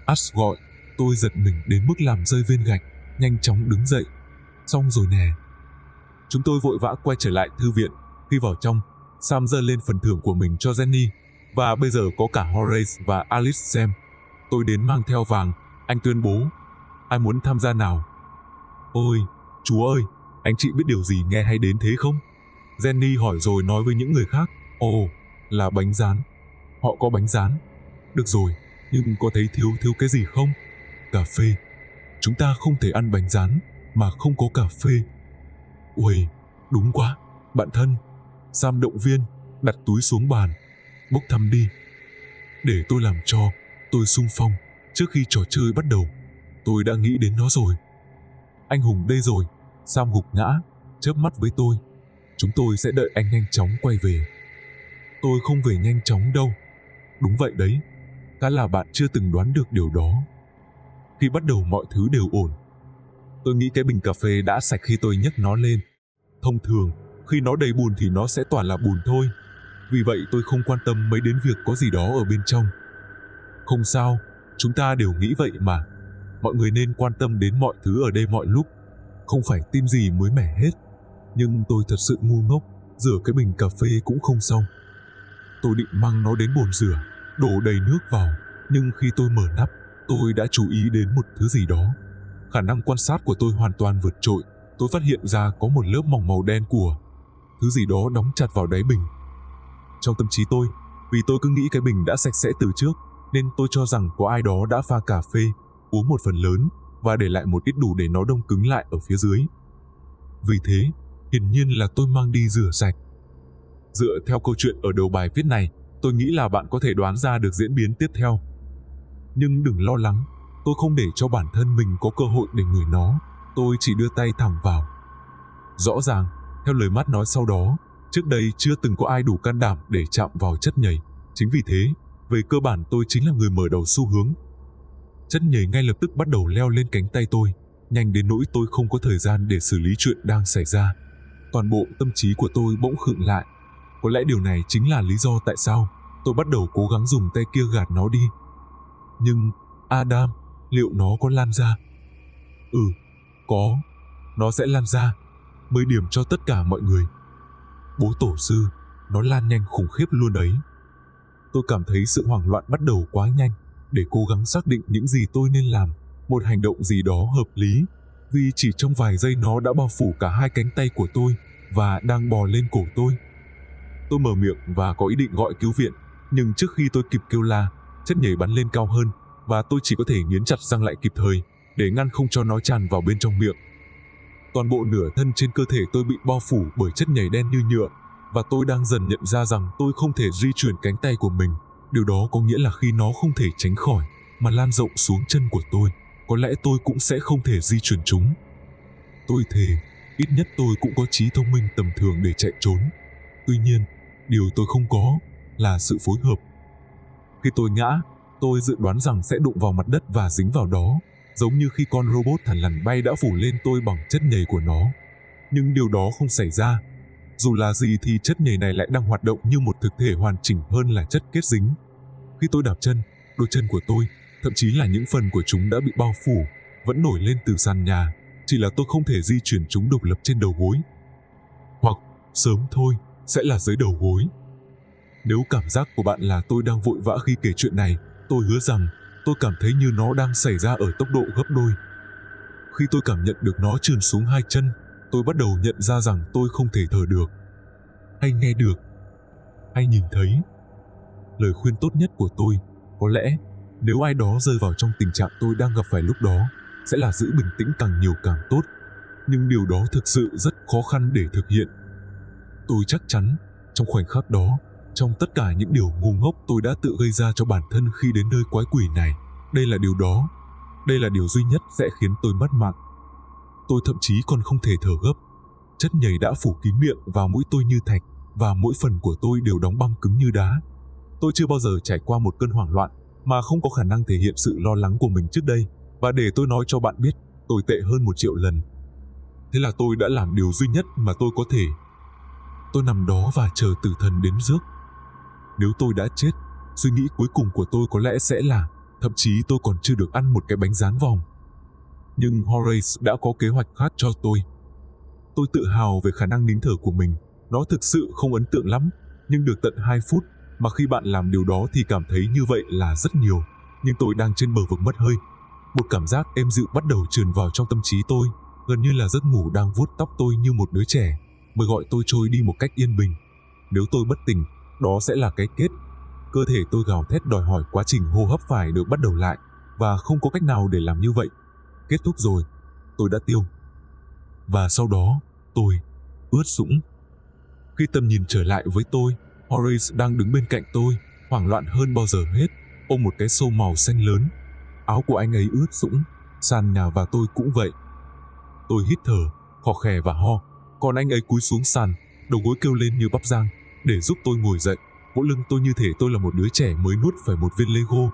A: Ash gọi. Tôi giật mình đến mức làm rơi viên gạch, nhanh chóng đứng dậy. Xong rồi nè. Chúng tôi vội vã quay trở lại thư viện. Khi vào trong, Sam giơ lên phần thưởng của mình cho Jenny, và bây giờ có cả Horace và Alice xem. Tôi đến mang theo vàng, anh tuyên bố. Ai muốn tham gia nào? Ôi, chúa ơi, anh chị biết điều gì nghe hay đến thế không? Jenny hỏi rồi nói với những người khác. Ồ, là bánh rán. Họ có bánh rán. Được rồi, nhưng có thấy thiếu cái gì không? Cà phê. Chúng ta không thể ăn bánh rán mà không có cà phê. Uầy, đúng quá, bạn thân. Sam động viên, đặt túi xuống bàn. Bốc thăm đi. Để tôi làm cho, tôi xung phong. Trước khi trò chơi bắt đầu, tôi đã nghĩ đến nó rồi. Anh hùng đây rồi. Sam gục ngã, chớp mắt với tôi. Chúng tôi sẽ đợi anh nhanh chóng quay về. Tôi không về nhanh chóng đâu. Đúng vậy đấy. Cá là bạn chưa từng đoán được điều đó. Khi bắt đầu mọi thứ đều ổn. Tôi nghĩ cái bình cà phê đã sạch khi tôi nhấc nó lên. Thông thường, khi nó đầy bùn thì nó sẽ toàn là bùn thôi. Vì vậy tôi không quan tâm mấy đến việc có gì đó ở bên trong. Không sao, chúng ta đều nghĩ vậy mà. Mọi người nên quan tâm đến mọi thứ ở đây mọi lúc, không phải tin gì mới mẻ hết. Nhưng tôi thật sự ngu ngốc, rửa cái bình cà phê cũng không xong. Tôi định mang nó đến bồn rửa, đổ đầy nước vào, nhưng khi tôi mở nắp, tôi đã chú ý đến một thứ gì đó. Khả năng quan sát của tôi hoàn toàn vượt trội. Tôi phát hiện ra có một lớp mỏng màu đen của thứ gì đó đóng chặt vào đáy bình. Trong tâm trí tôi, vì tôi cứ nghĩ cái bình đã sạch sẽ từ trước, nên tôi cho rằng có ai đó đã pha cà phê, uống một phần lớn và để lại một ít đủ để nó đông cứng lại ở phía dưới. Vì thế, hiển nhiên là tôi mang đi rửa sạch. Dựa theo câu chuyện ở đầu bài viết này, tôi nghĩ là bạn có thể đoán ra được diễn biến tiếp theo. Nhưng đừng lo lắng, tôi không để cho bản thân mình có cơ hội để ngửi nó, tôi chỉ đưa tay thẳng vào. Rõ ràng, theo lời Matt nói sau đó, trước đây chưa từng có ai đủ can đảm để chạm vào chất nhầy. Chính vì thế, về cơ bản tôi chính là người mở đầu xu hướng. Chất nhầy ngay lập tức bắt đầu leo lên cánh tay tôi, nhanh đến nỗi tôi không có thời gian để xử lý chuyện đang xảy ra. Toàn bộ tâm trí của tôi bỗng khựng lại. Có lẽ điều này chính là lý do tại sao tôi bắt đầu cố gắng dùng tay kia gạt nó đi. Nhưng, Adam, liệu nó có lan ra? Có. Nó sẽ lan ra. 10 điểm cho tất cả mọi người. Bố tổ sư, nó lan nhanh khủng khiếp luôn đấy. Tôi cảm thấy sự hoảng loạn bắt đầu quá nhanh để cố gắng xác định những gì tôi nên làm, một hành động gì đó hợp lý, vì chỉ trong vài giây nó đã bao phủ cả hai cánh tay của tôi và đang bò lên cổ tôi. Tôi mở miệng và có ý định gọi cứu viện, nhưng trước khi tôi kịp kêu la, chất nhầy bắn lên cao hơn và tôi chỉ có thể nghiến chặt răng lại kịp thời để ngăn không cho nó tràn vào bên trong miệng. Toàn bộ nửa thân trên cơ thể tôi bị bao phủ bởi chất nhầy đen như nhựa, và tôi đang dần nhận ra rằng tôi không thể di chuyển cánh tay của mình. Điều đó có nghĩa là khi nó không thể tránh khỏi mà lan rộng xuống chân của tôi, có lẽ tôi cũng sẽ không thể di chuyển chúng. Tôi thề, ít nhất tôi cũng có trí thông minh tầm thường để chạy trốn. Tuy nhiên, điều tôi không có là sự phối hợp. Khi tôi ngã, tôi dự đoán rằng sẽ đụng vào mặt đất và dính vào đó, giống như khi con robot thằn lằn bay đã phủ lên tôi bằng chất nhầy của nó. Nhưng điều đó không xảy ra. Dù là gì thì chất nhầy này lại đang hoạt động như một thực thể hoàn chỉnh hơn là chất kết dính. Khi tôi đạp chân, đôi chân của tôi, thậm chí là những phần của chúng đã bị bao phủ, vẫn nổi lên từ sàn nhà, chỉ là tôi không thể di chuyển chúng độc lập trên đầu gối. Hoặc, sớm thôi, sẽ là dưới đầu gối. Nếu cảm giác của bạn là tôi đang vội vã khi kể chuyện này, tôi hứa rằng tôi cảm thấy như nó đang xảy ra ở tốc độ gấp đôi. Khi tôi cảm nhận được nó trườn xuống hai chân, tôi bắt đầu nhận ra rằng tôi không thể thở được, hay nghe được, hay nhìn thấy. Lời khuyên tốt nhất của tôi, có lẽ, nếu ai đó rơi vào trong tình trạng tôi đang gặp phải lúc đó, sẽ là giữ bình tĩnh càng nhiều càng tốt. Nhưng điều đó thực sự rất khó khăn để thực hiện. Tôi chắc chắn, trong khoảnh khắc đó, trong tất cả những điều ngu ngốc tôi đã tự gây ra cho bản thân khi đến nơi quái quỷ này, đây là điều duy nhất sẽ khiến tôi mất mạng. Tôi thậm chí còn không thể thở gấp. Chất nhầy đã phủ kín miệng và mũi tôi như thạch, và mỗi phần của tôi đều đóng băng cứng như đá. Tôi chưa bao giờ trải qua một cơn hoảng loạn mà không có khả năng thể hiện sự lo lắng của mình trước đây, và để tôi nói cho bạn biết, tồi tệ hơn 1 triệu lần. Thế là tôi đã làm điều duy nhất mà tôi có thể. Tôi nằm đó và chờ tử thần đến rước. Nếu tôi đã chết, suy nghĩ cuối cùng của tôi có lẽ sẽ là, thậm chí tôi còn chưa được ăn một cái bánh rán vòng. Nhưng Horace đã có kế hoạch khác cho tôi. Tôi tự hào về khả năng nín thở của mình. Nó thực sự không ấn tượng lắm, nhưng được tận 2 phút, mà khi bạn làm điều đó thì cảm thấy như vậy là rất nhiều. Nhưng tôi đang trên bờ vực mất hơi. Một cảm giác êm dịu bắt đầu trườn vào trong tâm trí tôi, gần như là giấc ngủ đang vuốt tóc tôi như một đứa trẻ, mới gọi tôi trôi đi một cách yên bình. Nếu tôi bất tỉnh, đó sẽ là cái kết. Cơ thể tôi gào thét đòi hỏi quá trình hô hấp phải được bắt đầu lại, và không có cách nào để làm như vậy. Kết thúc rồi, tôi đã tiêu. Và sau đó, tôi ướt sũng. Khi tầm nhìn trở lại với tôi, Horace đang đứng bên cạnh tôi, hoảng loạn hơn bao giờ hết, ôm một cái xô màu xanh lớn. Áo của anh ấy ướt sũng, sàn nhà và tôi cũng vậy. Tôi hít thở, khò khè và ho, còn anh ấy cúi xuống sàn, đầu gối kêu lên như bắp rang, để giúp tôi ngồi dậy, vỗ lưng tôi như thể tôi là một đứa trẻ mới nuốt phải một viên Lego.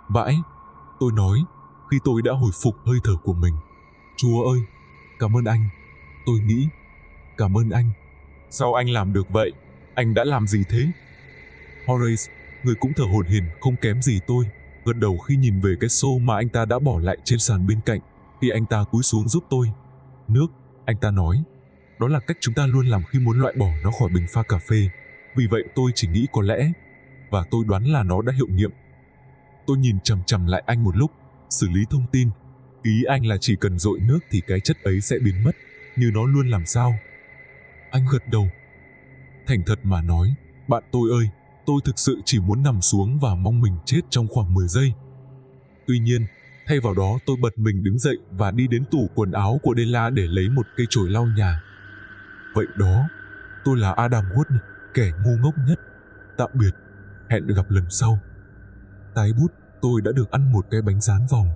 A: Vãi, tôi nói, khi tôi đã hồi phục hơi thở của mình. Chúa ơi, cảm ơn anh. Tôi nghĩ, cảm ơn anh. Sao anh làm được vậy? Anh đã làm gì thế? Horace, người cũng thở hổn hển không kém gì tôi, gật đầu khi nhìn về cái xô mà anh ta đã bỏ lại trên sàn bên cạnh, khi anh ta cúi xuống giúp tôi. Nước, anh ta nói, đó là cách chúng ta luôn làm khi muốn loại bỏ nó khỏi bình pha cà phê. Vì vậy tôi chỉ nghĩ có lẽ, và tôi đoán là nó đã hiệu nghiệm. Tôi nhìn chằm chằm lại anh một lúc, xử lý thông tin. Ý anh là chỉ cần dội nước thì cái chất ấy sẽ biến mất, như nó luôn làm sao? Anh gật đầu. Thành thật mà nói, bạn tôi ơi, tôi thực sự chỉ muốn nằm xuống và mong mình chết trong khoảng 10 giây. Tuy nhiên, thay vào đó tôi bật mình đứng dậy và đi đến tủ quần áo của Della để lấy một cây chổi lau nhà. Vậy đó, tôi là Adam Wood, kẻ ngu ngốc nhất. Tạm biệt, hẹn gặp lần sau. Tái bút, tôi đã được ăn một cái bánh rán vòng.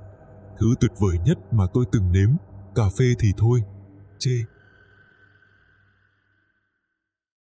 A: Thứ tuyệt vời nhất mà tôi từng nếm, cà phê thì thôi. Chê.